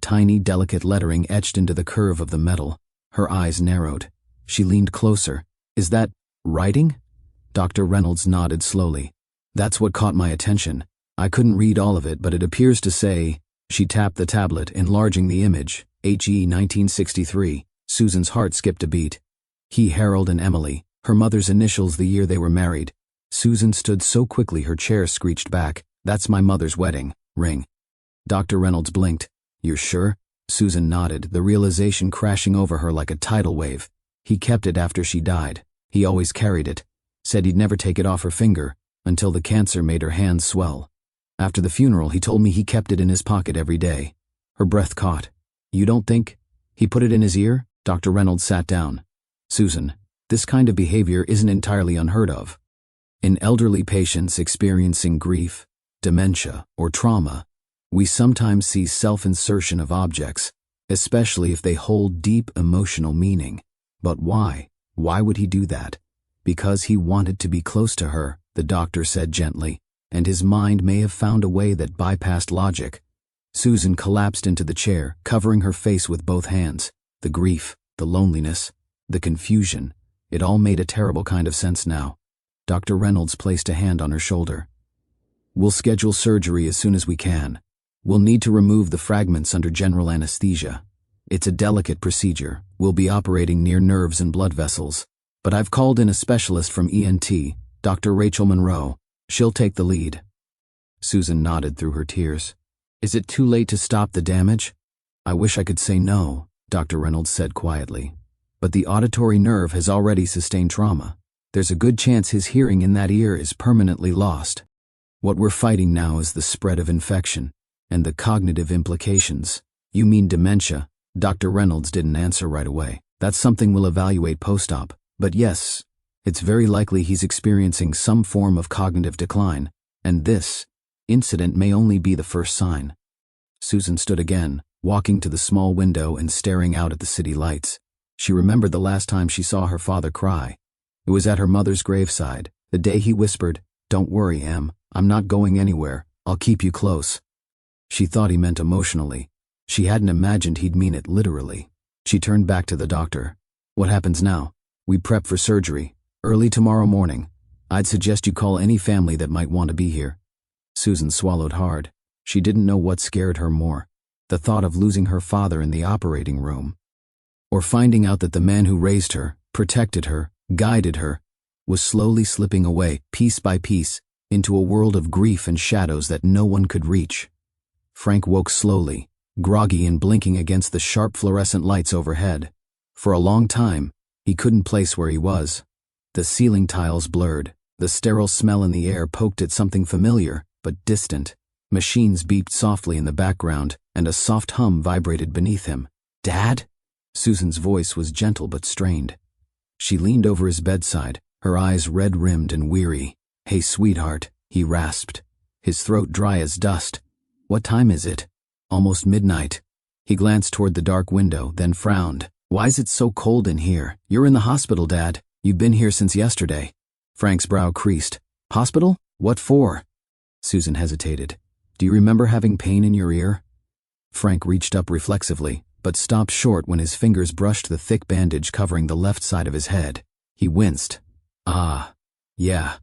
Tiny, delicate lettering etched into the curve of the metal. Her eyes narrowed. She leaned closer. Is that writing? Dr. Reynolds nodded slowly. That's what caught my attention. I couldn't read all of it, but it appears to say... She tapped the tablet, enlarging the image. H.E. 1963. Susan's heart skipped a beat. He, Harold, and Emily. Her mother's initials the year they were married. Susan stood so quickly her chair screeched back. That's my mother's wedding ring. Dr. Reynolds blinked. You're sure? Susan nodded, the realization crashing over her like a tidal wave. He kept it after she died. He always carried it. Said he'd never take it off her finger, until the cancer made her hands swell. After the funeral, he told me he kept it in his pocket every day. Her breath caught. You don't think? He put it in his ear? Dr. Reynolds sat down. Susan, this kind of behavior isn't entirely unheard of. In elderly patients experiencing grief, dementia, or trauma, we sometimes see self-insertion of objects, especially if they hold deep emotional meaning. But why? Why would he do that? Because he wanted to be close to her, the doctor said gently, and his mind may have found a way that bypassed logic. Susan collapsed into the chair, covering her face with both hands. The grief, the loneliness, the confusion, it all made a terrible kind of sense now. Dr. Reynolds placed a hand on her shoulder. We'll schedule surgery as soon as we can. We'll need to remove the fragments under general anesthesia. It's a delicate procedure. We'll be operating near nerves and blood vessels. But I've called in a specialist from ENT, Dr. Rachel Monroe. She'll take the lead. Susan nodded through her tears. Is it too late to stop the damage? I wish I could say no, Dr. Reynolds said quietly. But the auditory nerve has already sustained trauma. There's a good chance his hearing in that ear is permanently lost. What we're fighting now is the spread of infection and the cognitive implications. You mean dementia? Dr. Reynolds didn't answer right away. That's something we'll evaluate post-op. But yes, it's very likely he's experiencing some form of cognitive decline, and this incident may only be the first sign. Susan stood again, walking to the small window and staring out at the city lights. She remembered the last time she saw her father cry. It was at her mother's graveside, the day he whispered, "Don't worry, Em, I'm not going anywhere. I'll keep you close." She thought he meant emotionally. She hadn't imagined he'd mean it literally. She turned back to the doctor. What happens now? We prep for surgery. Early tomorrow morning. I'd suggest you call any family that might want to be here. Susan swallowed hard. She didn't know what scared her more. The thought of losing her father in the operating room. Or finding out that the man who raised her, protected her, guided her, was slowly slipping away, piece by piece, into a world of grief and shadows that no one could reach. Frank woke slowly, groggy and blinking against the sharp fluorescent lights overhead. For a long time, he couldn't place where he was. The ceiling tiles blurred. The sterile smell in the air poked at something familiar, but distant. Machines beeped softly in the background, and a soft hum vibrated beneath him. "Dad?" Susan's voice was gentle but strained. She leaned over his bedside, her eyes red-rimmed and weary. "Hey, sweetheart," he rasped, his throat dry as dust. "What time is it?" "Almost midnight." He glanced toward the dark window, then frowned. "Why's it so cold in here? You're in the hospital, Dad. You've been here since yesterday." Frank's brow creased. "Hospital? What for?" Susan hesitated. "Do you remember having pain in your ear?" Frank reached up reflexively, but stopped short when his fingers brushed the thick bandage covering the left side of his head. He winced. "Ah, yeah.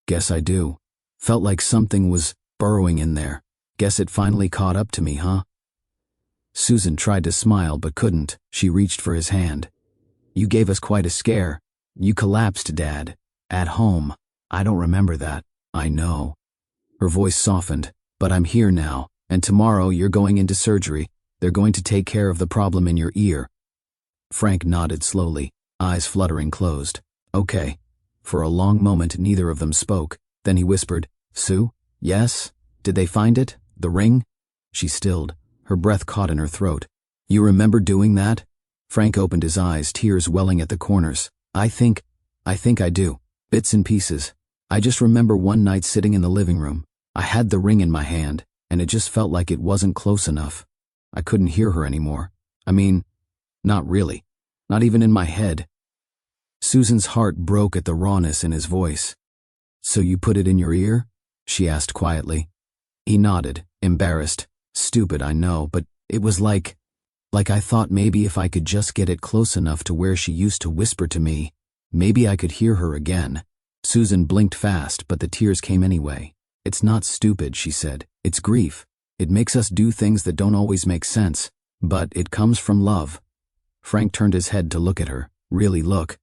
Guess I do. Felt like something was burrowing in there. Guess it finally caught up to me, huh?" Susan tried to smile but couldn't. She reached for his hand. "You gave us quite a scare. You collapsed, Dad. At home. I don't remember that." "I know." Her voice softened. "But I'm here now, and tomorrow you're going into surgery. They're going to take care of the problem in your ear." Frank nodded slowly, eyes fluttering closed. "Okay." For a long moment neither of them spoke. Then he whispered, "Sue? Yes? Did they find it? The ring?" She stilled, her breath caught in her throat. "You remember doing that?" Frank opened his eyes, tears welling at the corners. I think I do. Bits and pieces. I just remember one night sitting in the living room. I had the ring in my hand, and it just felt like it wasn't close enough. I couldn't hear her anymore. I mean, not really. Not even in my head." Susan's heart broke at the rawness in his voice. "So you put it in your ear?" she asked quietly. He nodded, embarrassed. "Stupid, I know, but it was like I thought maybe if I could just get it close enough to where she used to whisper to me, maybe I could hear her again." Susan blinked fast, but the tears came anyway. "It's not stupid," she said. "It's grief. It makes us do things that don't always make sense, but it comes from love." Frank turned his head to look at her. "Really look."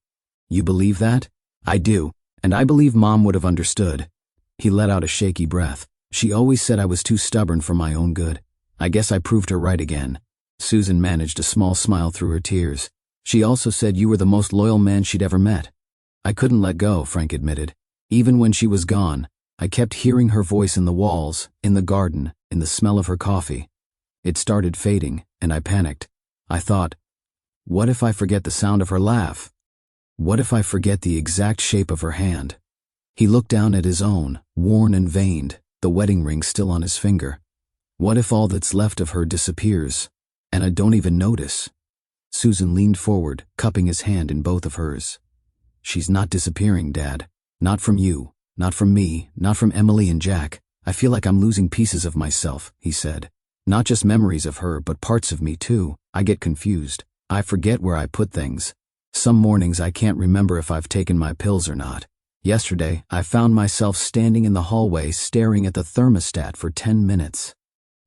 "You believe that?" "I do, and I believe Mom would have understood." He let out a shaky breath. "She always said I was too stubborn for my own good. I guess I proved her right again. Susan managed a small smile through her tears. She also said you were the most loyal man she'd ever met. I couldn't let go, Frank admitted. Even when she was gone, I kept hearing her voice in the walls, in the garden, in the smell of her coffee. It started fading, and I panicked. I thought, what if I forget the sound of her laugh? What if I forget the exact shape of her hand? He looked down at his own, worn and veined, the wedding ring still on his finger. What if all that's left of her disappears, and I don't even notice? Susan leaned forward, cupping his hand in both of hers. She's not disappearing, Dad. Not from you, not from me, not from Emily and Jack. I feel like I'm losing pieces of myself, he said. Not just memories of her, but parts of me too. I get confused. I forget where I put things. Some mornings I can't remember if I've taken my pills or not. Yesterday, I found myself standing in the hallway staring at the thermostat for 10 minutes.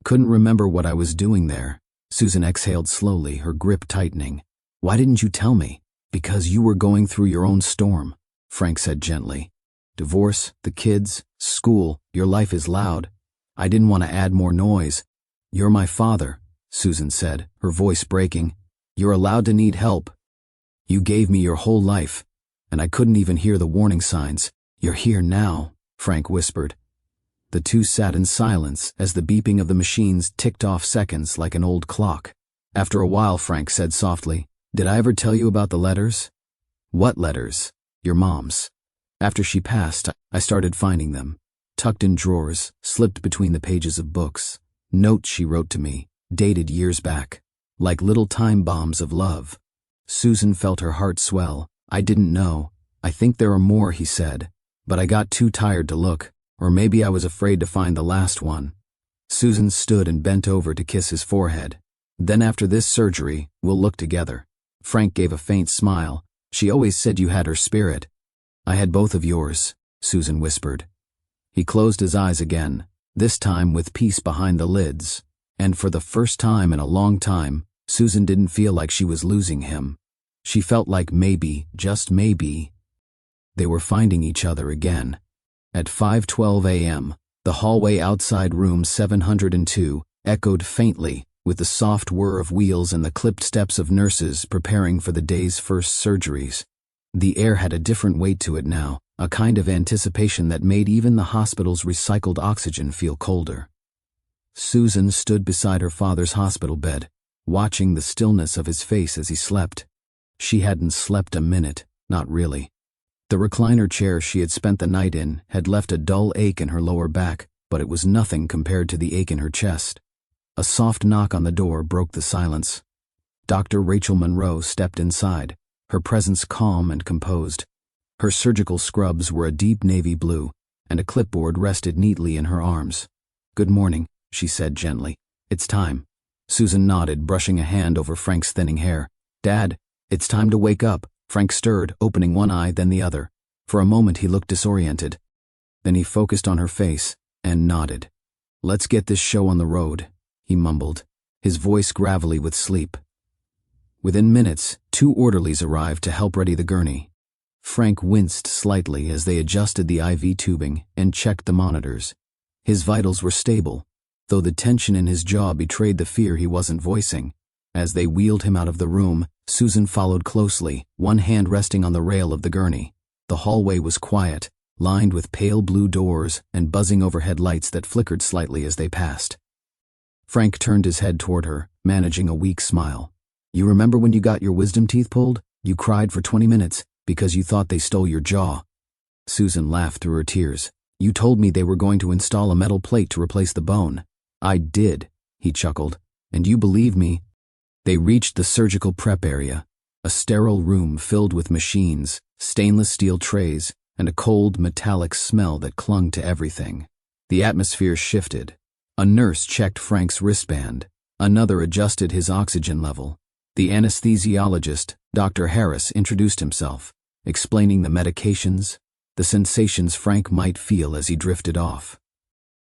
Couldn't remember what I was doing there. Susan exhaled slowly, her grip tightening. Why didn't you tell me? Because you were going through your own storm, Frank said gently. Divorce, the kids, school, your life is loud. I didn't want to add more noise. You're my father, Susan said, her voice breaking. You're allowed to need help. You gave me your whole life, and I couldn't even hear the warning signs. You're here now, Frank whispered. The two sat in silence as the beeping of the machines ticked off seconds like an old clock. After a while, Frank said softly, Did I ever tell you about the letters? What letters? Your mom's. After she passed, I started finding them, tucked in drawers, slipped between the pages of books. Notes she wrote to me, dated years back, like little time bombs of love. Susan felt her heart swell. I didn't know. I think there are more, he said, but I got too tired to look. Or maybe I was afraid to find the last one. Susan stood and bent over to kiss his forehead. Then after this surgery, we'll look together. Frank gave a faint smile. She always said you had her spirit. I had both of yours, Susan whispered. He closed his eyes again, this time with peace behind the lids. And for the first time in a long time, Susan didn't feel like she was losing him. She felt like maybe, just maybe, they were finding each other again. At 5:12 a.m., the hallway outside room 702 echoed faintly with the soft whir of wheels and the clipped steps of nurses preparing for the day's first surgeries. The air had a different weight to it now, a kind of anticipation that made even the hospital's recycled oxygen feel colder. Susan stood beside her father's hospital bed, watching the stillness of his face as he slept. She hadn't slept a minute, not really. The recliner chair she had spent the night in had left a dull ache in her lower back, but it was nothing compared to the ache in her chest. A soft knock on the door broke the silence. Dr. Rachel Monroe stepped inside, her presence calm and composed. Her surgical scrubs were a deep navy blue, and a clipboard rested neatly in her arms. Good morning, she said gently. It's time. Susan nodded, brushing a hand over Frank's thinning hair. Dad, it's time to wake up. Frank stirred, opening one eye, then the other. For a moment he looked disoriented. Then he focused on her face and nodded. Let's get this show on the road, he mumbled, his voice gravelly with sleep. Within minutes, 2 orderlies arrived to help ready the gurney. Frank winced slightly as they adjusted the IV tubing and checked the monitors. His vitals were stable, though the tension in his jaw betrayed the fear he wasn't voicing. As they wheeled him out of the room, Susan followed closely, one hand resting on the rail of the gurney. The hallway was quiet, lined with pale blue doors and buzzing overhead lights that flickered slightly as they passed. Frank turned his head toward her, managing a weak smile. You remember when you got your wisdom teeth pulled? You cried for 20 minutes because you thought they stole your jaw. Susan laughed through her tears. You told me they were going to install a metal plate to replace the bone. I did, he chuckled. And you believed me. They reached the surgical prep area, a sterile room filled with machines, stainless steel trays, and a cold metallic smell that clung to everything. The atmosphere shifted. A nurse checked Frank's wristband. Another adjusted his oxygen level. The anesthesiologist, Dr. Harris, introduced himself, explaining the medications, the sensations Frank might feel as he drifted off.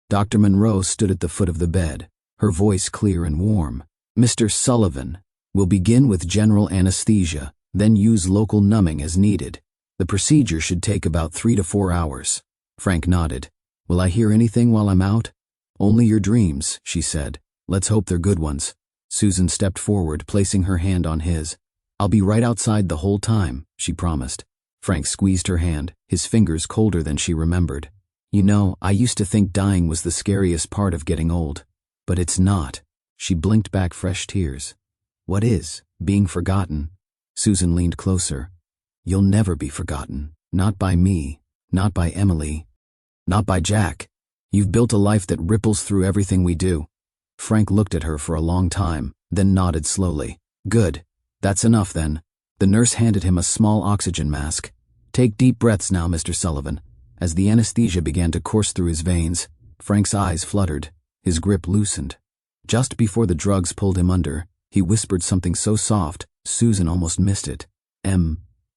Dr. Monroe stood at the foot of the bed, her voice clear and warm. Mr. Sullivan, we'll begin with general anesthesia, then use local numbing as needed. The procedure should take about 3 to 4 hours. Frank nodded. Will I hear anything while I'm out? Only your dreams, she said. Let's hope they're good ones. Susan stepped forward, placing her hand on his. I'll be right outside the whole time, she promised. Frank squeezed her hand, his fingers colder than she remembered. You know, I used to think dying was the scariest part of getting old. But it's not. She blinked back fresh tears. What is? Being forgotten? Susan leaned closer. You'll never be forgotten. Not by me. Not by Emily. Not by Jack. You've built a life that ripples through everything we do. Frank looked at her for a long time, then nodded slowly. Good. That's enough then. The nurse handed him a small oxygen mask. Take deep breaths now, Mr. Sullivan. As the anesthesia began to course through his veins, Frank's eyes fluttered. His grip loosened. Just before the drugs pulled him under, he whispered something so soft, Susan almost missed it.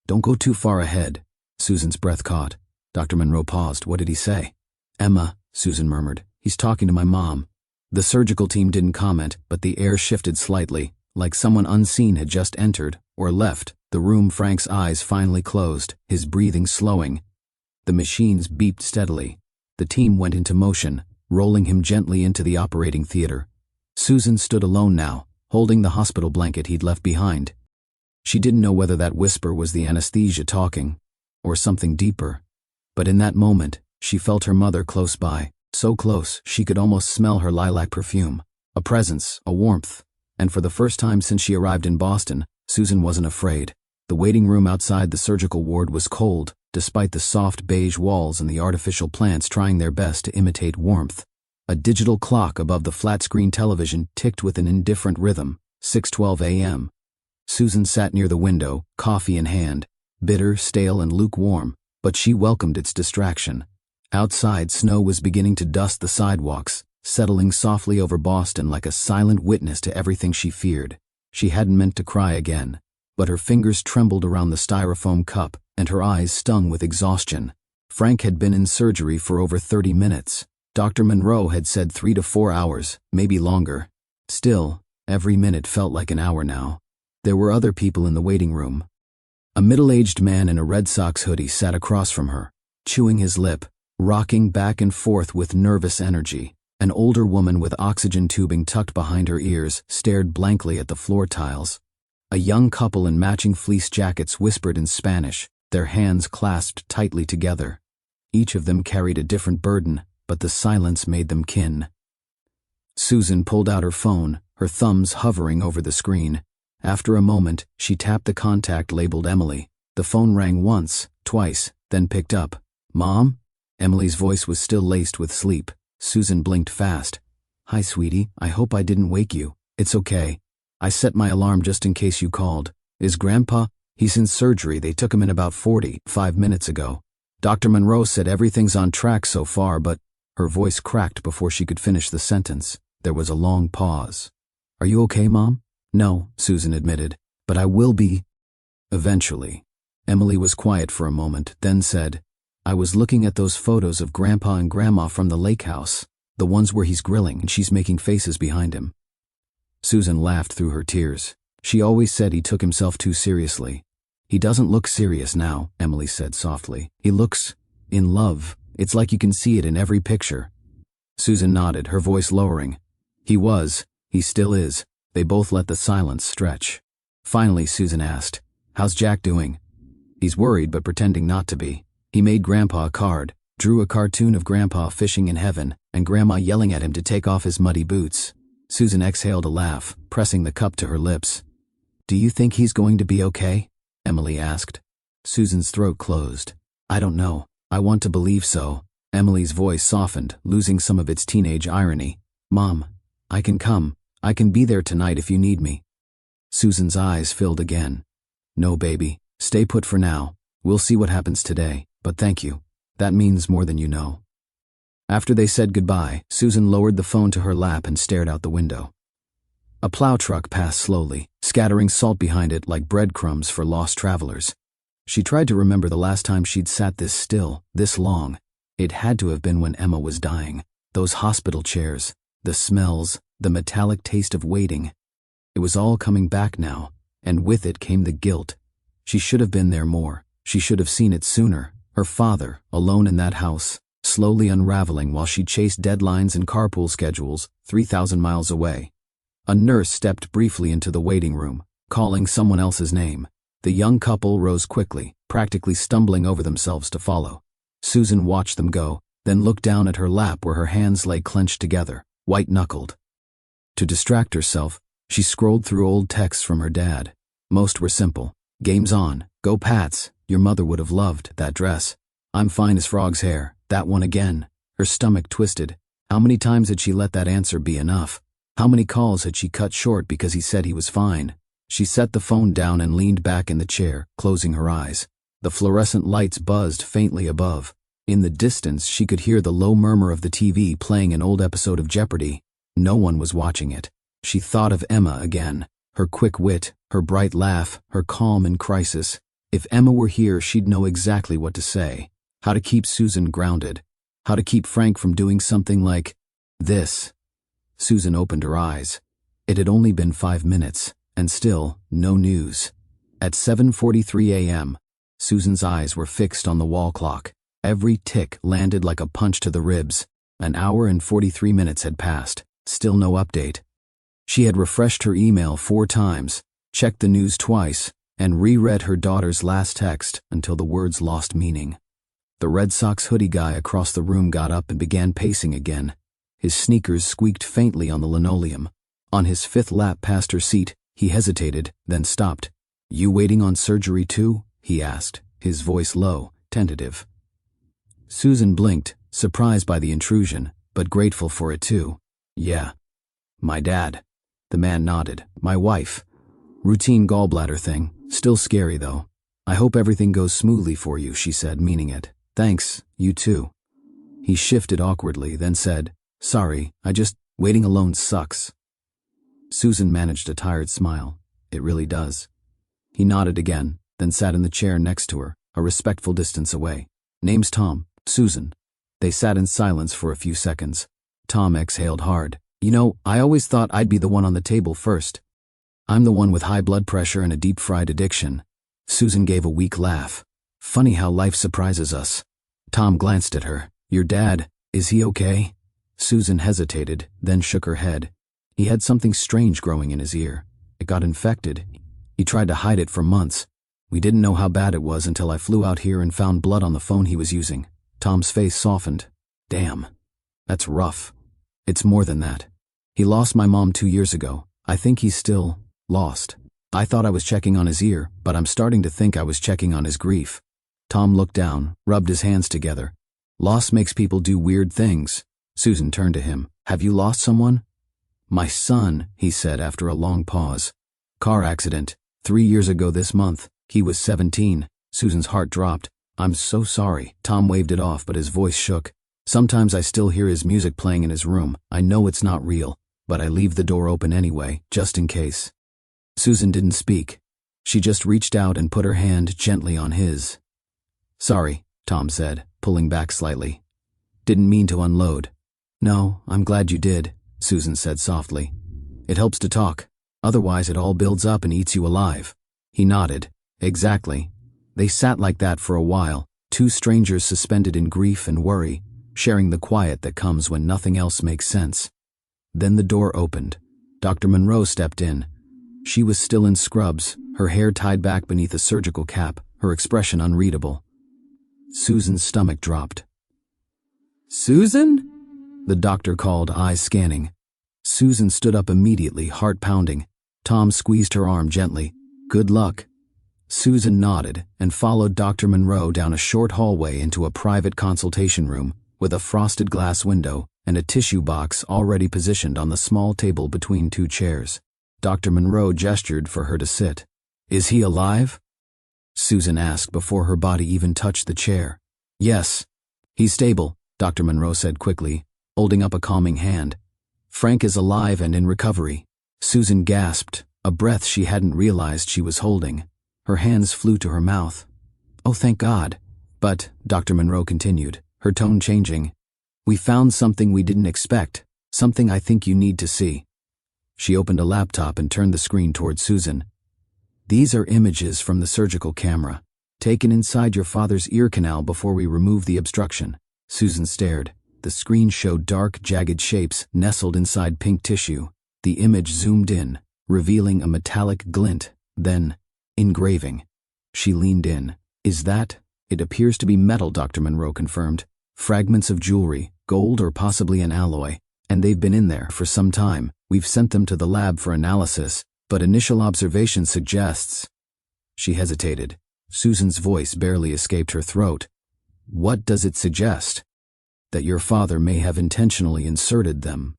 Don't go too far ahead. Susan's breath caught. Dr. Monroe paused. What did he say? Emma, Susan murmured. He's talking to my mom. The surgical team didn't comment, but the air shifted slightly, like someone unseen had just entered, or left, the room. Frank's eyes finally closed, his breathing slowing. The machines beeped steadily. The team went into motion, rolling him gently into the operating theater. Susan stood alone now, holding the hospital blanket he'd left behind. She didn't know whether that whisper was the anesthesia talking, or something deeper. But in that moment, she felt her mother close by, so close she could almost smell her lilac perfume. A presence, a warmth. And for the first time since she arrived in Boston, Susan wasn't afraid. The waiting room outside the surgical ward was cold, despite the soft beige walls and the artificial plants trying their best to imitate warmth. A digital clock above the flat-screen television ticked with an indifferent rhythm, 6:12 a.m. Susan sat near the window, coffee in hand, bitter, stale, and lukewarm, but she welcomed its distraction. Outside, snow was beginning to dust the sidewalks, settling softly over Boston like a silent witness to everything she feared. She hadn't meant to cry again, but her fingers trembled around the styrofoam cup, and her eyes stung with exhaustion. Frank had been in surgery for over 30 minutes. Dr. Monroe had said 3 to 4 hours, maybe longer. Still, every minute felt like an hour now. There were other people in the waiting room. A middle-aged man in a Red Sox hoodie sat across from her, chewing his lip, rocking back and forth with nervous energy. An older woman with oxygen tubing tucked behind her ears stared blankly at the floor tiles. A young couple in matching fleece jackets whispered in Spanish, their hands clasped tightly together. Each of them carried a different burden, but the silence made them kin. Susan pulled out her phone, her thumbs hovering over the screen. After a moment, she tapped the contact labeled Emily. The phone rang once, twice, then picked up. Mom? Emily's voice was still laced with sleep. Susan blinked fast. Hi, sweetie. I hope I didn't wake you. It's okay. I set my alarm just in case you called. Is Grandpa? He's in surgery. They took him in about 45 minutes ago. Dr. Monroe said everything's on track so far, but her voice cracked before she could finish the sentence. There was a long pause. Are you okay, Mom? No, Susan admitted, but I will be. Eventually. Emily was quiet for a moment, then said, I was looking at those photos of Grandpa and Grandma from the lake house, the ones where he's grilling and she's making faces behind him. Susan laughed through her tears. She always said he took himself too seriously. He doesn't look serious now, Emily said softly. He looks in love. It's like you can see it in every picture. Susan nodded, her voice lowering. He was. He still is. They both let the silence stretch. Finally, Susan asked, How's Jack doing? He's worried but pretending not to be. He made Grandpa a card, drew a cartoon of Grandpa fishing in heaven, and Grandma yelling at him to take off his muddy boots. Susan exhaled a laugh, pressing the cup to her lips. Do you think he's going to be okay? Emily asked. Susan's throat closed. I don't know. I want to believe so. Emily's voice softened, losing some of its teenage irony. Mom, I can come. I can be there tonight if you need me. Susan's eyes filled again. No, baby. Stay put for now. We'll see what happens today, but thank you. That means more than you know. After they said goodbye, Susan lowered the phone to her lap and stared out the window. A plow truck passed slowly, scattering salt behind it like breadcrumbs for lost travelers. She tried to remember the last time she'd sat this still, this long. It had to have been when Emma was dying. Those hospital chairs, the smells, the metallic taste of waiting. It was all coming back now, and with it came the guilt. She should have been there more. She should have seen it sooner. Her father, alone in that house, slowly unraveling while she chased deadlines and carpool schedules 3,000 miles away. A nurse stepped briefly into the waiting room, calling someone else's name. The young couple rose quickly, practically stumbling over themselves to follow. Susan watched them go, then looked down at her lap where her hands lay clenched together, white-knuckled. To distract herself, she scrolled through old texts from her dad. Most were simple. Game's on. Go Pats. Your mother would have loved that dress. I'm fine as frog's hair. That one again. Her stomach twisted. How many times had she let that answer be enough? How many calls had she cut short because he said he was fine? She set the phone down and leaned back in the chair, closing her eyes. The fluorescent lights buzzed faintly above. In the distance, she could hear the low murmur of the TV playing an old episode of Jeopardy! No one was watching it. She thought of Emma again. Her quick wit, her bright laugh, her calm in crisis. If Emma were here, she'd know exactly what to say. How to keep Susan grounded. How to keep Frank from doing something like this. Susan opened her eyes. It had only been 5 minutes, and still, no news. At 7:43 a.m., Susan's eyes were fixed on the wall clock. Every tick landed like a punch to the ribs. An hour and 43 minutes had passed. Still no update. She had refreshed her email 4 times, checked the news twice, and reread her daughter's last text until the words lost meaning. The Red Sox hoodie guy across the room got up and began pacing again. His sneakers squeaked faintly on the linoleum. On his 5th lap past her seat, he hesitated, then stopped. "You waiting on surgery too?" he asked, his voice low, tentative. Susan blinked, surprised by the intrusion, but grateful for it too. "Yeah. My dad." The man nodded. "My wife. Routine gallbladder thing. Still scary though. I hope everything goes smoothly for you," she said, meaning it. "Thanks, you too." He shifted awkwardly, then said, "Sorry, waiting alone sucks." Susan managed a tired smile. "It really does." He nodded again, then sat in the chair next to her, a respectful distance away. "Name's Tom. Susan." They sat in silence for a few seconds. Tom exhaled hard. "You know, I always thought I'd be the one on the table first. I'm the one with high blood pressure and a deep-fried addiction." Susan gave a weak laugh. "Funny how life surprises us." Tom glanced at her. "Your dad, is he okay?" Susan hesitated, then shook her head. He had something strange growing in his ear. It got infected. He tried to hide it for months. We didn't know how bad it was until I flew out here and found blood on the phone he was using. Tom's face softened. "Damn. That's rough. It's more than that. He lost my mom 2 years ago. I think he's still lost. I thought I was checking on his ear, but I'm starting to think I was checking on his grief." Tom looked down, rubbed his hands together. "Loss makes people do weird things." Susan turned to him. "Have you lost someone?" "My son," he said after a long pause. "Car accident. 3 years ago this month. He was 17. Susan's heart dropped. "I'm so sorry." Tom waved it off, but his voice shook. "Sometimes I still hear his music playing in his room. I know it's not real, but I leave the door open anyway, just in case." Susan didn't speak. She just reached out and put her hand gently on his. "Sorry," Tom said, pulling back slightly. "Didn't mean to unload." "No, I'm glad you did," Susan said softly. "It helps to talk. Otherwise it all builds up and eats you alive." He nodded. "Exactly." They sat like that for a while, 2 strangers suspended in grief and worry, sharing the quiet that comes when nothing else makes sense. Then the door opened. Dr. Monroe stepped in. She was still in scrubs, her hair tied back beneath a surgical cap, her expression unreadable. Susan's stomach dropped. "Susan?" the doctor called, eyes scanning. Susan stood up immediately, heart pounding. Tom squeezed her arm gently. "Good luck." Susan nodded and followed Dr. Monroe down a short hallway into a private consultation room with a frosted glass window and a tissue box already positioned on the small table between 2 chairs. Dr. Monroe gestured for her to sit. "Is he alive?" Susan asked before her body even touched the chair. "Yes. He's stable," Dr. Monroe said quickly, holding up a calming hand. "Frank is alive and in recovery." Susan gasped, a breath she hadn't realized she was holding. Her hands flew to her mouth. "Oh, thank God." "But," Dr. Monroe continued, her tone changing, "we found something we didn't expect, something I think you need to see." She opened a laptop and turned the screen toward Susan. "These are images from the surgical camera, taken inside your father's ear canal before we remove the obstruction. Susan stared. The screen showed dark, jagged shapes nestled inside pink tissue. The image zoomed in, revealing a metallic glint, then engraving. She leaned in. Is that? It appears to be metal, Dr. Monroe confirmed. Fragments of jewelry, gold or possibly an alloy, and they've been in there for some time. We've sent them to the lab for analysis, but initial observation suggests. She hesitated. Susan's voice barely escaped her throat. What does it suggest? That your father may have intentionally inserted them.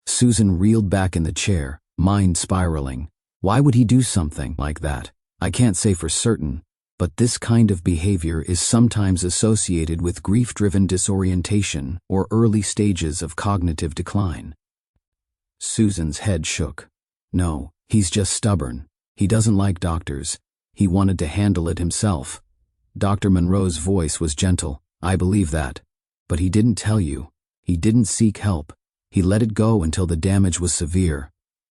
Susan reeled back in the chair, mind spiraling. Why would he do something like that? I can't say for certain, but this kind of behavior is sometimes associated with grief-driven disorientation or early stages of cognitive decline. Susan's head shook. No, he's just stubborn. He doesn't like doctors. He wanted to handle it himself. Dr. Monroe's voice was gentle. I believe that. But he didn't tell you. He didn't seek help. He let it go until the damage was severe.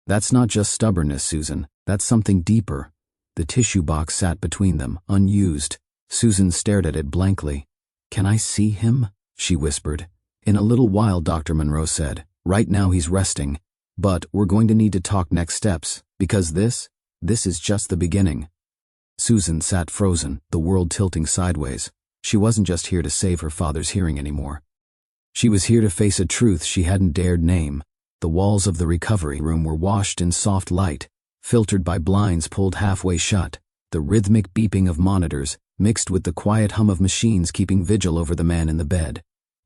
That's not just stubbornness, Susan. That's something deeper. The tissue box sat between them, unused. Susan stared at it blankly. Can I see him? She whispered. In a little while, Dr. Monroe said. Right now he's resting. But we're going to need to talk next steps, because this is just the beginning. Susan sat frozen, the world tilting sideways. She wasn't just here to save her father's hearing anymore. She was here to face a truth she hadn't dared name. The walls of the recovery room were washed in soft light, filtered by blinds pulled halfway shut. The rhythmic beeping of monitors mixed with the quiet hum of machines keeping vigil over the man in the bed.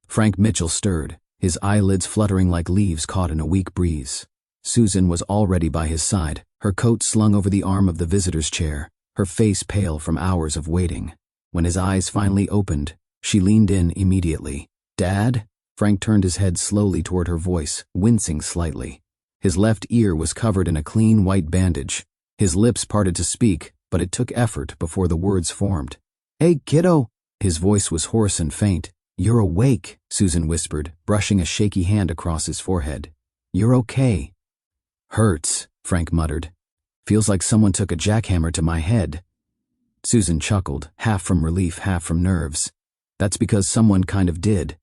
Frank Mitchell stirred, his eyelids fluttering like leaves caught in a weak breeze. Susan was already by his side, her coat slung over the arm of the visitor's chair, her face pale from hours of waiting. When his eyes finally opened, she leaned in immediately. Dad? Frank turned his head slowly toward her voice, wincing slightly. His left ear was covered in a clean white bandage. His lips parted to speak, but it took effort before the words formed. Hey, kiddo! His voice was hoarse and faint. You're awake, Susan whispered, brushing a shaky hand across his forehead. You're okay. Hurts, Frank muttered. Feels like someone took a jackhammer to my head. Susan chuckled, half from relief, half from nerves. That's because someone kind of did.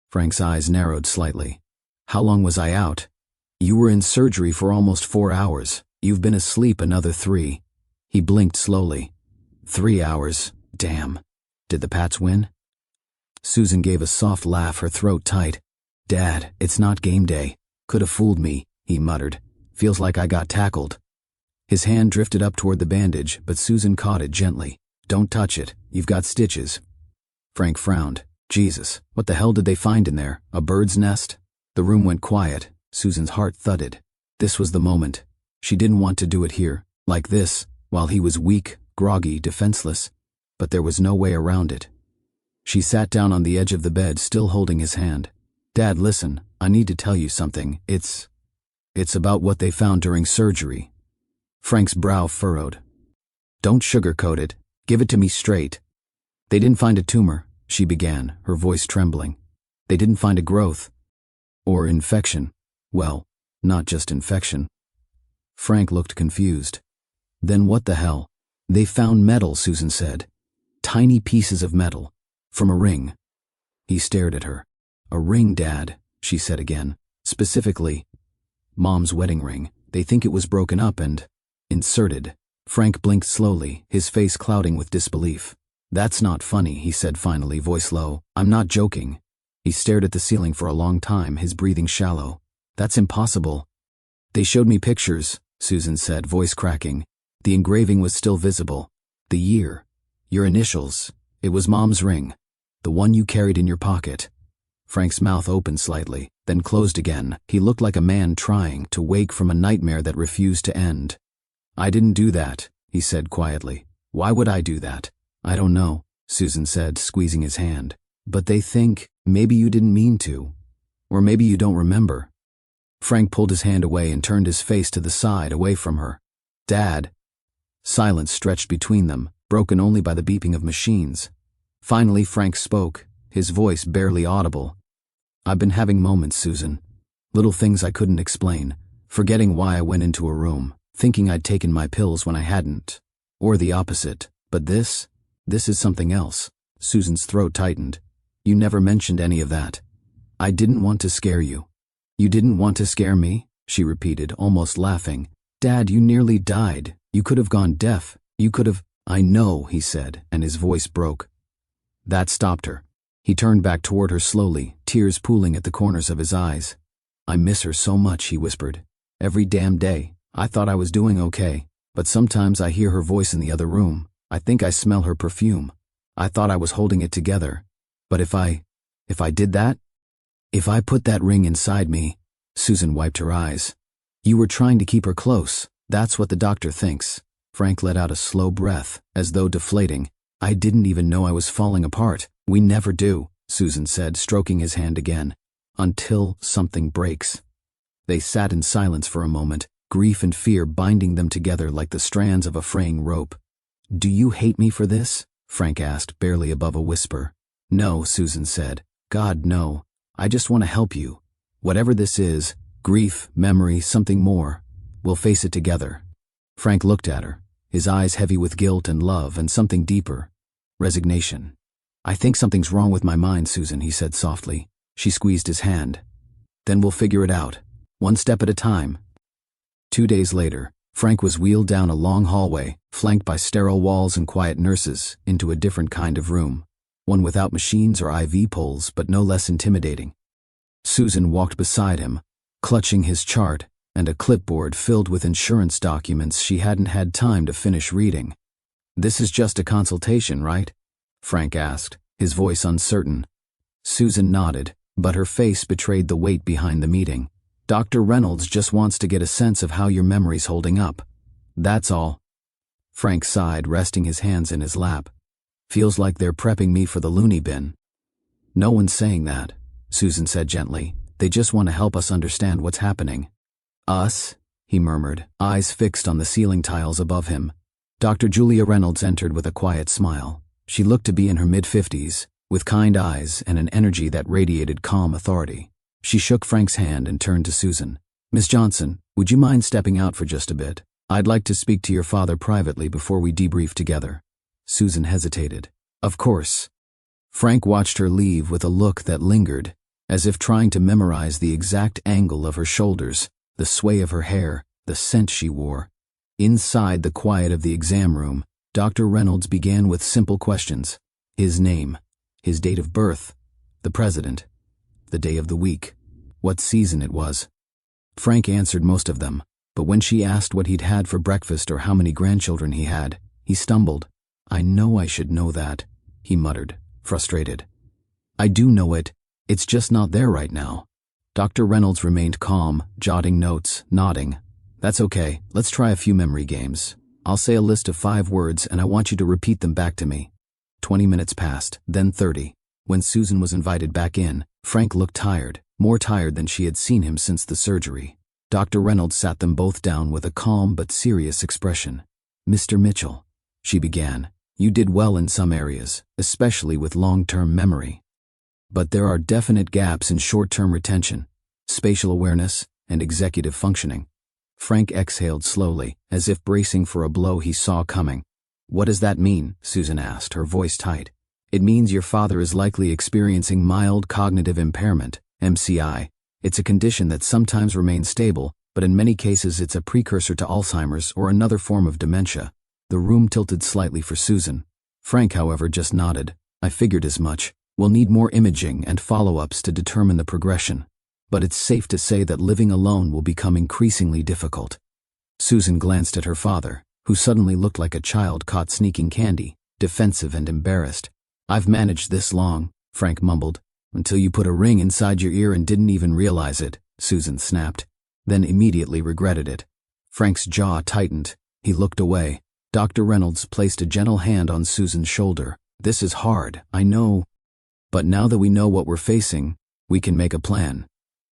Frank's eyes narrowed slightly. How long was I out? You were in surgery for almost 4 hours. You've been asleep another 3. He blinked slowly. 3 hours. Damn. Did the Pats win? Susan gave a soft laugh, her throat tight. Dad, it's not game day. Could have fooled me, he muttered. Feels like I got tackled. His hand drifted up toward the bandage, but Susan caught it gently. Don't touch it. You've got stitches. Frank frowned. Jesus, what the hell did they find in there? A bird's nest? The room went quiet. Susan's heart thudded. This was the moment. She didn't want to do it here, like this, while he was weak, groggy, defenseless. But there was no way around it. She sat down on the edge of the bed, still holding his hand. Dad, listen, I need to tell you something. It's about what they found during surgery. Frank's brow furrowed. Don't sugarcoat it. Give it to me straight. They didn't find a tumor, she began, her voice trembling. They didn't find a growth. Or infection. Well, not just infection. Frank looked confused. Then what the hell? They found metal, Susan said. Tiny pieces of metal. From a ring. He stared at her. A ring, Dad, she said again. Specifically, Mom's wedding ring. They think it was broken up and inserted. Frank blinked slowly, his face clouding with disbelief. That's not funny, he said finally, voice low. I'm not joking. He stared at the ceiling for a long time, his breathing shallow. That's impossible. They showed me pictures, Susan said, voice cracking. The engraving was still visible. The year. Your initials. It was Mom's ring. The one you carried in your pocket. Frank's mouth opened slightly, then closed again. He looked like a man trying to wake from a nightmare that refused to end. I didn't do that, he said quietly. Why would I do that? I don't know, Susan said, squeezing his hand. But they think maybe you didn't mean to. Or maybe you don't remember. Frank pulled his hand away and turned his face to the side, away from her. Dad. Silence stretched between them, broken only by the beeping of machines. Finally Frank spoke, his voice barely audible. I've been having moments, Susan. Little things I couldn't explain, forgetting why I went into a room, thinking I'd taken my pills when I hadn't. Or the opposite. But this is something else. Susan's throat tightened. You never mentioned any of that. I didn't want to scare you. You didn't want to scare me? She repeated, almost laughing. Dad, you nearly died. You could have gone deaf. You could have— I know, he said, and his voice broke. That stopped her. He turned back toward her slowly, tears pooling at the corners of his eyes. I miss her so much, he whispered. Every damn day. I thought I was doing okay, but sometimes I hear her voice in the other room. I think I smell her perfume. I thought I was holding it together. But if I did that? If I put that ring inside me— Susan wiped her eyes. You were trying to keep her close. That's what the doctor thinks. Frank let out a slow breath, as though deflating. I didn't even know I was falling apart. We never do, Susan said, stroking his hand again. Until something breaks. They sat in silence for a moment, grief and fear binding them together like the strands of a fraying rope. Do you hate me for this? Frank asked, barely above a whisper. No, Susan said. God, no. I just want to help you. Whatever this is, grief, memory, something more, we'll face it together. Frank looked at her, his eyes heavy with guilt and love and something deeper. Resignation. I think something's wrong with my mind, Susan, he said softly. She squeezed his hand. Then we'll figure it out, one step at a time. 2 days later, Frank was wheeled down a long hallway, flanked by sterile walls and quiet nurses, into a different kind of room. One without machines or IV poles, but no less intimidating. Susan walked beside him, clutching his chart and a clipboard filled with insurance documents she hadn't had time to finish reading. This is just a consultation, right? Frank asked, his voice uncertain. Susan nodded, but her face betrayed the weight behind the meeting. Dr. Reynolds just wants to get a sense of how your memory's holding up. That's all. Frank sighed, resting his hands in his lap. Feels like they're prepping me for the loony bin. No one's saying that, Susan said gently. They just want to help us understand what's happening. Us? He murmured, eyes fixed on the ceiling tiles above him. Dr. Julia Reynolds entered with a quiet smile. She looked to be in her mid-50s, with kind eyes and an energy that radiated calm authority. She shook Frank's hand and turned to Susan. Miss Johnson, would you mind stepping out for just a bit? I'd like to speak to your father privately before we debrief together. Susan hesitated. Of course. Frank watched her leave with a look that lingered, as if trying to memorize the exact angle of her shoulders, the sway of her hair, the scent she wore. Inside the quiet of the exam room, Dr. Reynolds began with simple questions. His name, his date of birth, the president, the day of the week, what season it was. Frank answered most of them, but when she asked what he'd had for breakfast or how many grandchildren he had, he stumbled. I know I should know that, he muttered, frustrated. I do know it, it's just not there right now. Dr. Reynolds remained calm, jotting notes, nodding. That's okay, let's try a few memory games. I'll say a list of 5 words and I want you to repeat them back to me. 20 minutes passed, then 30. When Susan was invited back in, Frank looked tired, more tired than she had seen him since the surgery. Dr. Reynolds sat them both down with a calm but serious expression. Mr. Mitchell, she began, you did well in some areas, especially with long-term memory. But there are definite gaps in short-term retention, spatial awareness, and executive functioning. Frank exhaled slowly, as if bracing for a blow he saw coming. What does that mean? Susan asked, her voice tight. It means your father is likely experiencing mild cognitive impairment, MCI. It's a condition that sometimes remains stable, but in many cases it's a precursor to Alzheimer's or another form of dementia. The room tilted slightly for Susan. Frank, however, just nodded. I figured as much. We'll need more imaging and follow-ups to determine the progression. But it's safe to say that living alone will become increasingly difficult. Susan glanced at her father, who suddenly looked like a child caught sneaking candy, defensive and embarrassed. I've managed this long, Frank mumbled. Until you put a ring inside your ear and didn't even realize it, Susan snapped, then immediately regretted it. Frank's jaw tightened. He looked away. Dr. Reynolds placed a gentle hand on Susan's shoulder. This is hard, I know. But now that we know what we're facing, we can make a plan.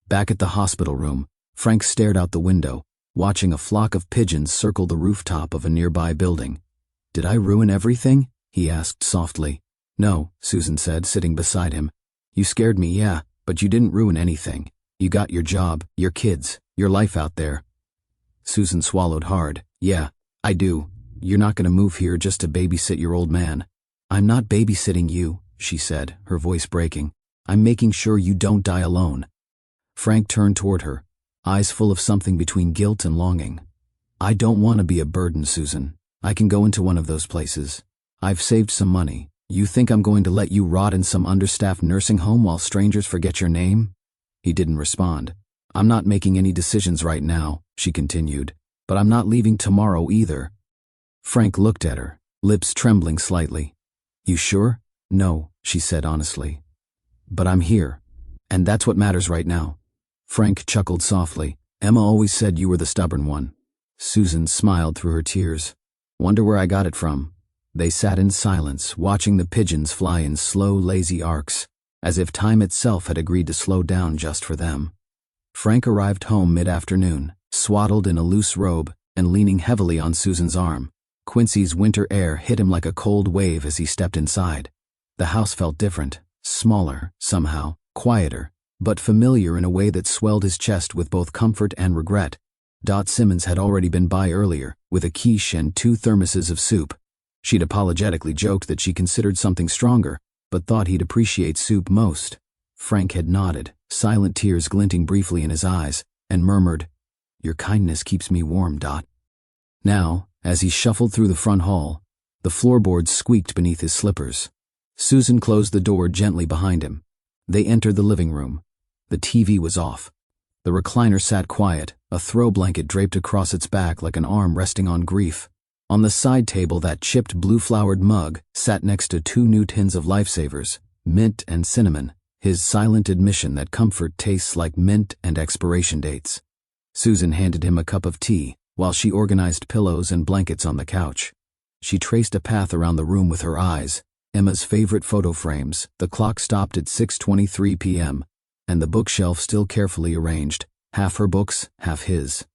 Back at the hospital room, Frank stared out the window, watching a flock of pigeons circle the rooftop of a nearby building. Did I ruin everything? He asked softly. No, Susan said, sitting beside him. You scared me, yeah, but you didn't ruin anything. You got your job, your kids, your life out there. Susan swallowed hard. Yeah, I do. You're not going to move here just to babysit your old man. I'm not babysitting you, she said, her voice breaking. I'm making sure you don't die alone. Frank turned toward her, eyes full of something between guilt and longing. I don't want to be a burden, Susan. I can go into one of those places. I've saved some money. You think I'm going to let you rot in some understaffed nursing home while strangers forget your name? He didn't respond. I'm not making any decisions right now, she continued, but I'm not leaving tomorrow either. Frank looked at her, lips trembling slightly. You sure? No, she said honestly. But I'm here, and that's what matters right now. Frank chuckled softly. Emma always said you were the stubborn one. Susan smiled through her tears. Wonder where I got it from. They sat in silence, watching the pigeons fly in slow, lazy arcs, as if time itself had agreed to slow down just for them. Frank arrived home mid-afternoon, swaddled in a loose robe and leaning heavily on Susan's arm. Quincy's winter air hit him like a cold wave as he stepped inside. The house felt different, smaller, somehow, quieter, but familiar in a way that swelled his chest with both comfort and regret. Dot Simmons had already been by earlier, with a quiche and 2 thermoses of soup. She'd apologetically joked that she considered something stronger, but thought he'd appreciate soup most. Frank had nodded, silent tears glinting briefly in his eyes, and murmured, Your kindness keeps me warm, Dot. Now, as he shuffled through the front hall, the floorboards squeaked beneath his slippers. Susan closed the door gently behind him. They entered the living room. The TV was off. The recliner sat quiet, a throw blanket draped across its back like an arm resting on grief. On the side table, that chipped blue-flowered mug sat next to 2 new tins of Lifesavers, mint and cinnamon, his silent admission that comfort tastes like mint and expiration dates. Susan handed him a cup of tea while she organized pillows and blankets on the couch. She traced a path around the room with her eyes, Emma's favorite photo frames, the clock stopped at 6:23 p.m., and the bookshelf still carefully arranged, half her books, half his.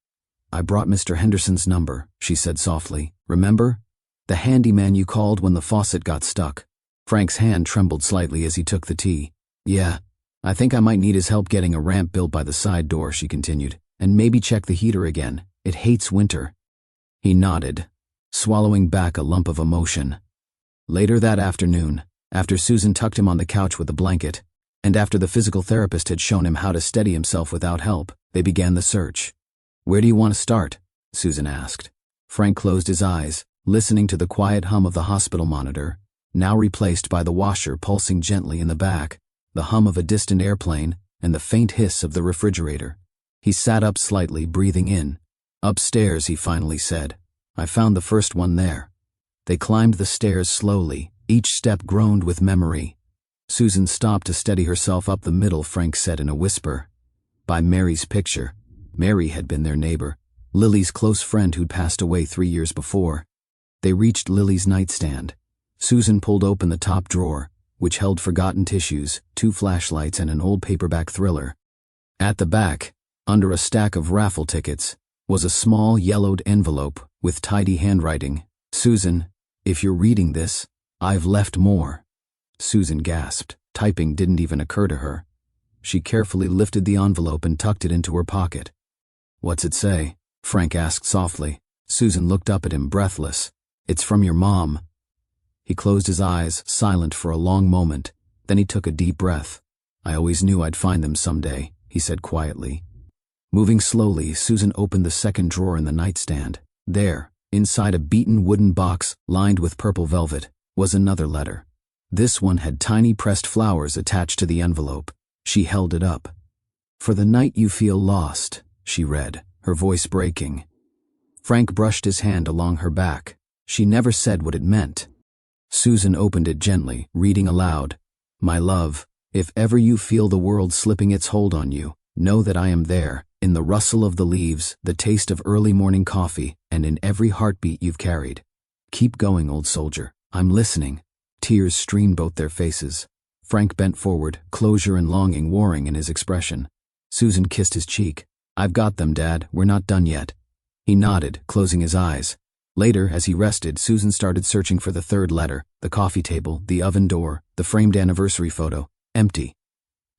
I brought Mr. Henderson's number, she said softly. Remember? The handyman you called when the faucet got stuck. Frank's hand trembled slightly as he took the tea. Yeah, I think I might need his help getting a ramp built by the side door, she continued, and maybe check the heater again. It hates winter. He nodded, swallowing back a lump of emotion. Later that afternoon, after Susan tucked him on the couch with a blanket, and after the physical therapist had shown him how to steady himself without help, they began the search. Where do you want to start? Susan asked. Frank closed his eyes, listening to the quiet hum of the hospital monitor, now replaced by the washer pulsing gently in the back, the hum of a distant airplane, and the faint hiss of the refrigerator. He sat up slightly, breathing in. Upstairs, he finally said. I found the first one there. They climbed the stairs slowly, each step groaned with memory. Susan stopped to steady herself up the middle, Frank said in a whisper. By Mary's picture. Mary had been their neighbor, Lily's close friend who'd passed away 3 years before. They reached Lily's nightstand. Susan pulled open the top drawer, which held forgotten tissues, 2 flashlights, and an old paperback thriller. At the back, under a stack of raffle tickets, was a small yellowed envelope with tidy handwriting. Susan, if you're reading this, I've left more. Susan gasped. Typing didn't even occur to her. She carefully lifted the envelope and tucked it into her pocket. What's it say? Frank asked softly. Susan looked up at him, breathless. It's from your mom. He closed his eyes, silent for a long moment. Then he took a deep breath. I always knew I'd find them someday, he said quietly. Moving slowly, Susan opened the second drawer in the nightstand. There, inside a beaten wooden box lined with purple velvet, was another letter. This one had tiny pressed flowers attached to the envelope. She held it up. For the night you feel lost, she read, her voice breaking. Frank brushed his hand along her back. She never said what it meant. Susan opened it gently, reading aloud. My love, if ever you feel the world slipping its hold on you, know that I am there, in the rustle of the leaves, the taste of early morning coffee, and in every heartbeat you've carried. Keep going, old soldier. I'm listening. Tears streamed both their faces. Frank bent forward, closure and longing warring in his expression. Susan kissed his cheek. I've got them, Dad. We're not done yet. He nodded, closing his eyes. Later, as he rested, Susan started searching for the third letter, the coffee table, the oven door, the framed anniversary photo. Empty.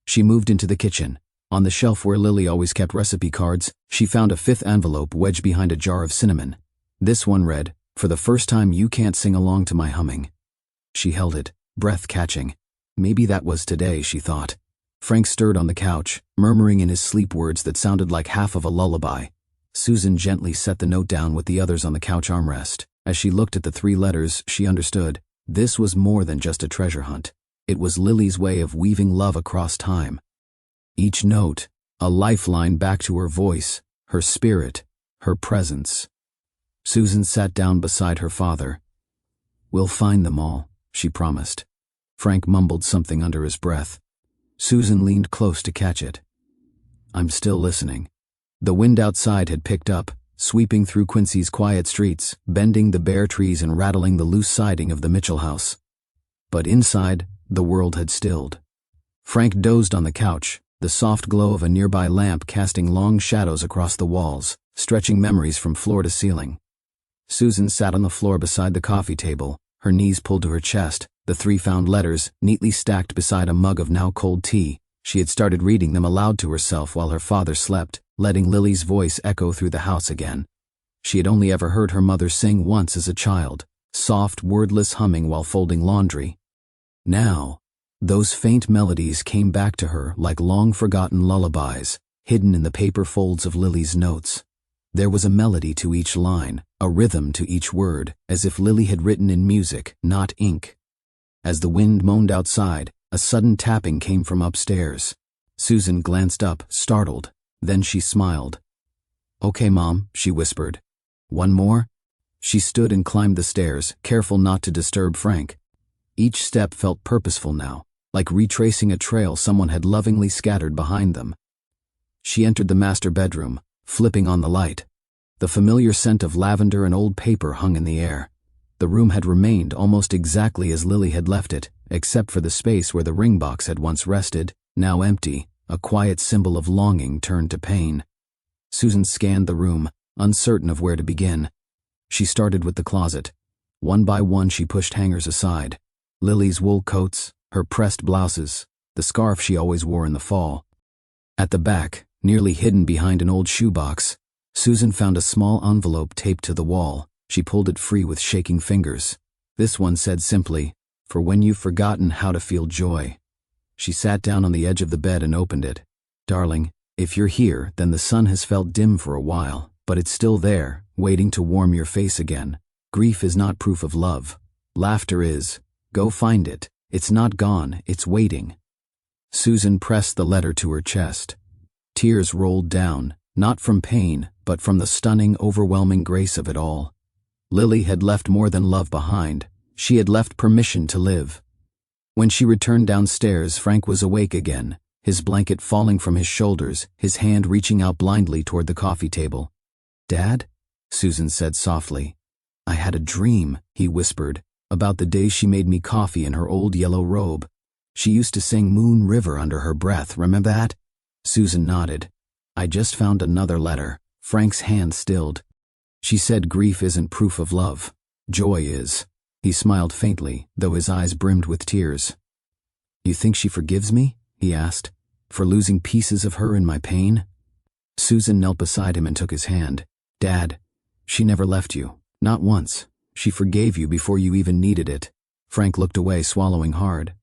She moved into the kitchen. On the shelf where Lily always kept recipe cards, she found a 5th envelope wedged behind a jar of cinnamon. This one read, For the first time you can't sing along to my humming. She held it, breath catching. Maybe that was today, she thought. Frank stirred on the couch, murmuring in his sleep words that sounded like half of a lullaby. Susan gently set the note down with the others on the couch armrest. As she looked at the 3 letters, she understood. This was more than just a treasure hunt. It was Lily's way of weaving love across time. Each note, a lifeline back to her voice, her spirit, her presence. Susan sat down beside her father. "We'll find them all," she promised. Frank mumbled something under his breath. Susan leaned close to catch it. "I'm still listening." The wind outside had picked up, sweeping through Quincy's quiet streets, bending the bare trees and rattling the loose siding of the Mitchell house. But inside, the world had stilled. Frank dozed on the couch, the soft glow of a nearby lamp casting long shadows across the walls, stretching memories from floor to ceiling. Susan sat on the floor beside the coffee table, her knees pulled to her chest, the 3 found letters neatly stacked beside a mug of now cold tea. She had started reading them aloud to herself while her father slept, letting Lily's voice echo through the house again. She had only ever heard her mother sing once as a child, soft, wordless humming while folding laundry. Now, those faint melodies came back to her like long-forgotten lullabies, hidden in the paper folds of Lily's notes. There was a melody to each line, a rhythm to each word, as if Lily had written in music, not ink. As the wind moaned outside, a sudden tapping came from upstairs. Susan glanced up, startled. Then she smiled. "Okay, Mom," she whispered. "One more?" She stood and climbed the stairs, careful not to disturb Frank. Each step felt purposeful now, like retracing a trail someone had lovingly scattered behind them. She entered the master bedroom, flipping on the light. The familiar scent of lavender and old paper hung in the air. The room had remained almost exactly as Lily had left it, except for the space where the ring box had once rested, now empty, a quiet symbol of longing turned to pain. Susan scanned the room, uncertain of where to begin. She started with the closet. One by one she pushed hangers aside. Lily's wool coats, her pressed blouses, the scarf she always wore in the fall. At the back, nearly hidden behind an old shoebox, Susan found a small envelope taped to the wall. She pulled it free with shaking fingers. This one said simply, "For when you've forgotten how to feel joy." She sat down on the edge of the bed and opened it. "Darling, if you're here, then the sun has felt dim for a while, but it's still there, waiting to warm your face again. Grief is not proof of love. Laughter is. Go find it. It's not gone, it's waiting." Susan pressed the letter to her chest. Tears rolled down, not from pain, but from the stunning, overwhelming grace of it all. Lily had left more than love behind. She had left permission to live. When she returned downstairs, Frank was awake again, his blanket falling from his shoulders, his hand reaching out blindly toward the coffee table. "Dad?" Susan said softly. "I had a dream," he whispered, "about the day she made me coffee in her old yellow robe. She used to sing Moon River under her breath, remember that?" Susan nodded. "I just found another letter." Frank's hand stilled. "She said grief isn't proof of love. Joy is." He smiled faintly, though his eyes brimmed with tears. "You think she forgives me?" he asked, "for losing pieces of her in my pain?" Susan knelt beside him and took his hand. "Dad, she never left you. Not once. She forgave you before you even needed it." Frank looked away, swallowing hard.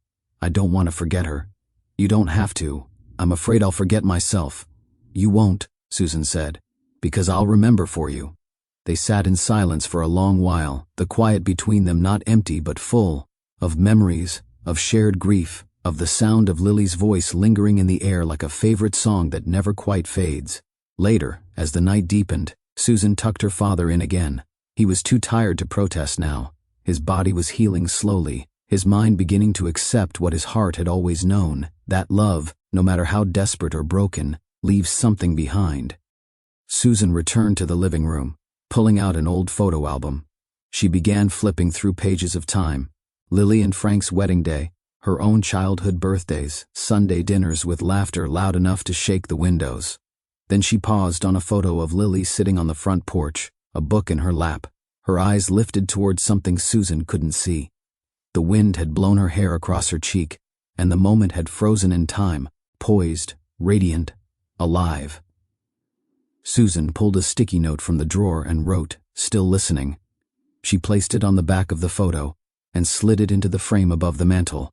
"I don't want to forget her." "You don't have to. I'm afraid I'll forget myself." "You won't," Susan said, "because I'll remember for you." They sat in silence for a long while, the quiet between them not empty but full, of memories, of shared grief, of the sound of Lily's voice lingering in the air like a favorite song that never quite fades. Later, as the night deepened, Susan tucked her father in again. He was too tired to protest now. His body was healing slowly, his mind beginning to accept what his heart had always known, that love, no matter how desperate or broken, leaves something behind. Susan returned to the living room, pulling out an old photo album. She began flipping through pages of time. Lily and Frank's wedding day, her own childhood birthdays, Sunday dinners with laughter loud enough to shake the windows. Then she paused on a photo of Lily sitting on the front porch, a book in her lap, her eyes lifted towards something Susan couldn't see. The wind had blown her hair across her cheek, and the moment had frozen in time, poised, radiant, alive. Susan pulled a sticky note from the drawer and wrote, "Still listening." She placed it on the back of the photo and slid it into the frame above the mantel.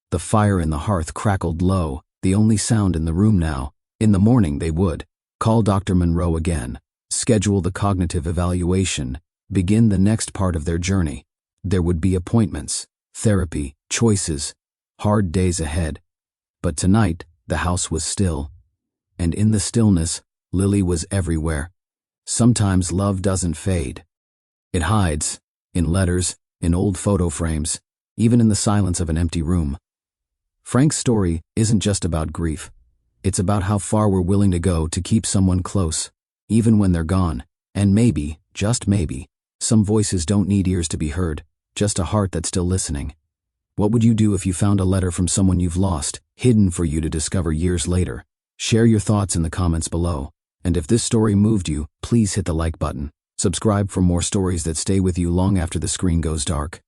The fire in the hearth crackled low, the only sound in the room now. In the morning they would call Dr. Monroe again, schedule the cognitive evaluation, begin the next part of their journey. There would be appointments, therapy, choices, hard days ahead. But tonight, the house was still. And in the stillness, Lily was everywhere. Sometimes love doesn't fade. It hides, in letters, in old photo frames, even in the silence of an empty room. Frank's story isn't just about grief. It's about how far we're willing to go to keep someone close, even when they're gone. And maybe, just maybe, some voices don't need ears to be heard, just a heart that's still listening. What would you do if you found a letter from someone you've lost, hidden for you to discover years later? Share your thoughts in the comments below. And if this story moved you, please hit the like button. Subscribe for more stories that stay with you long after the screen goes dark.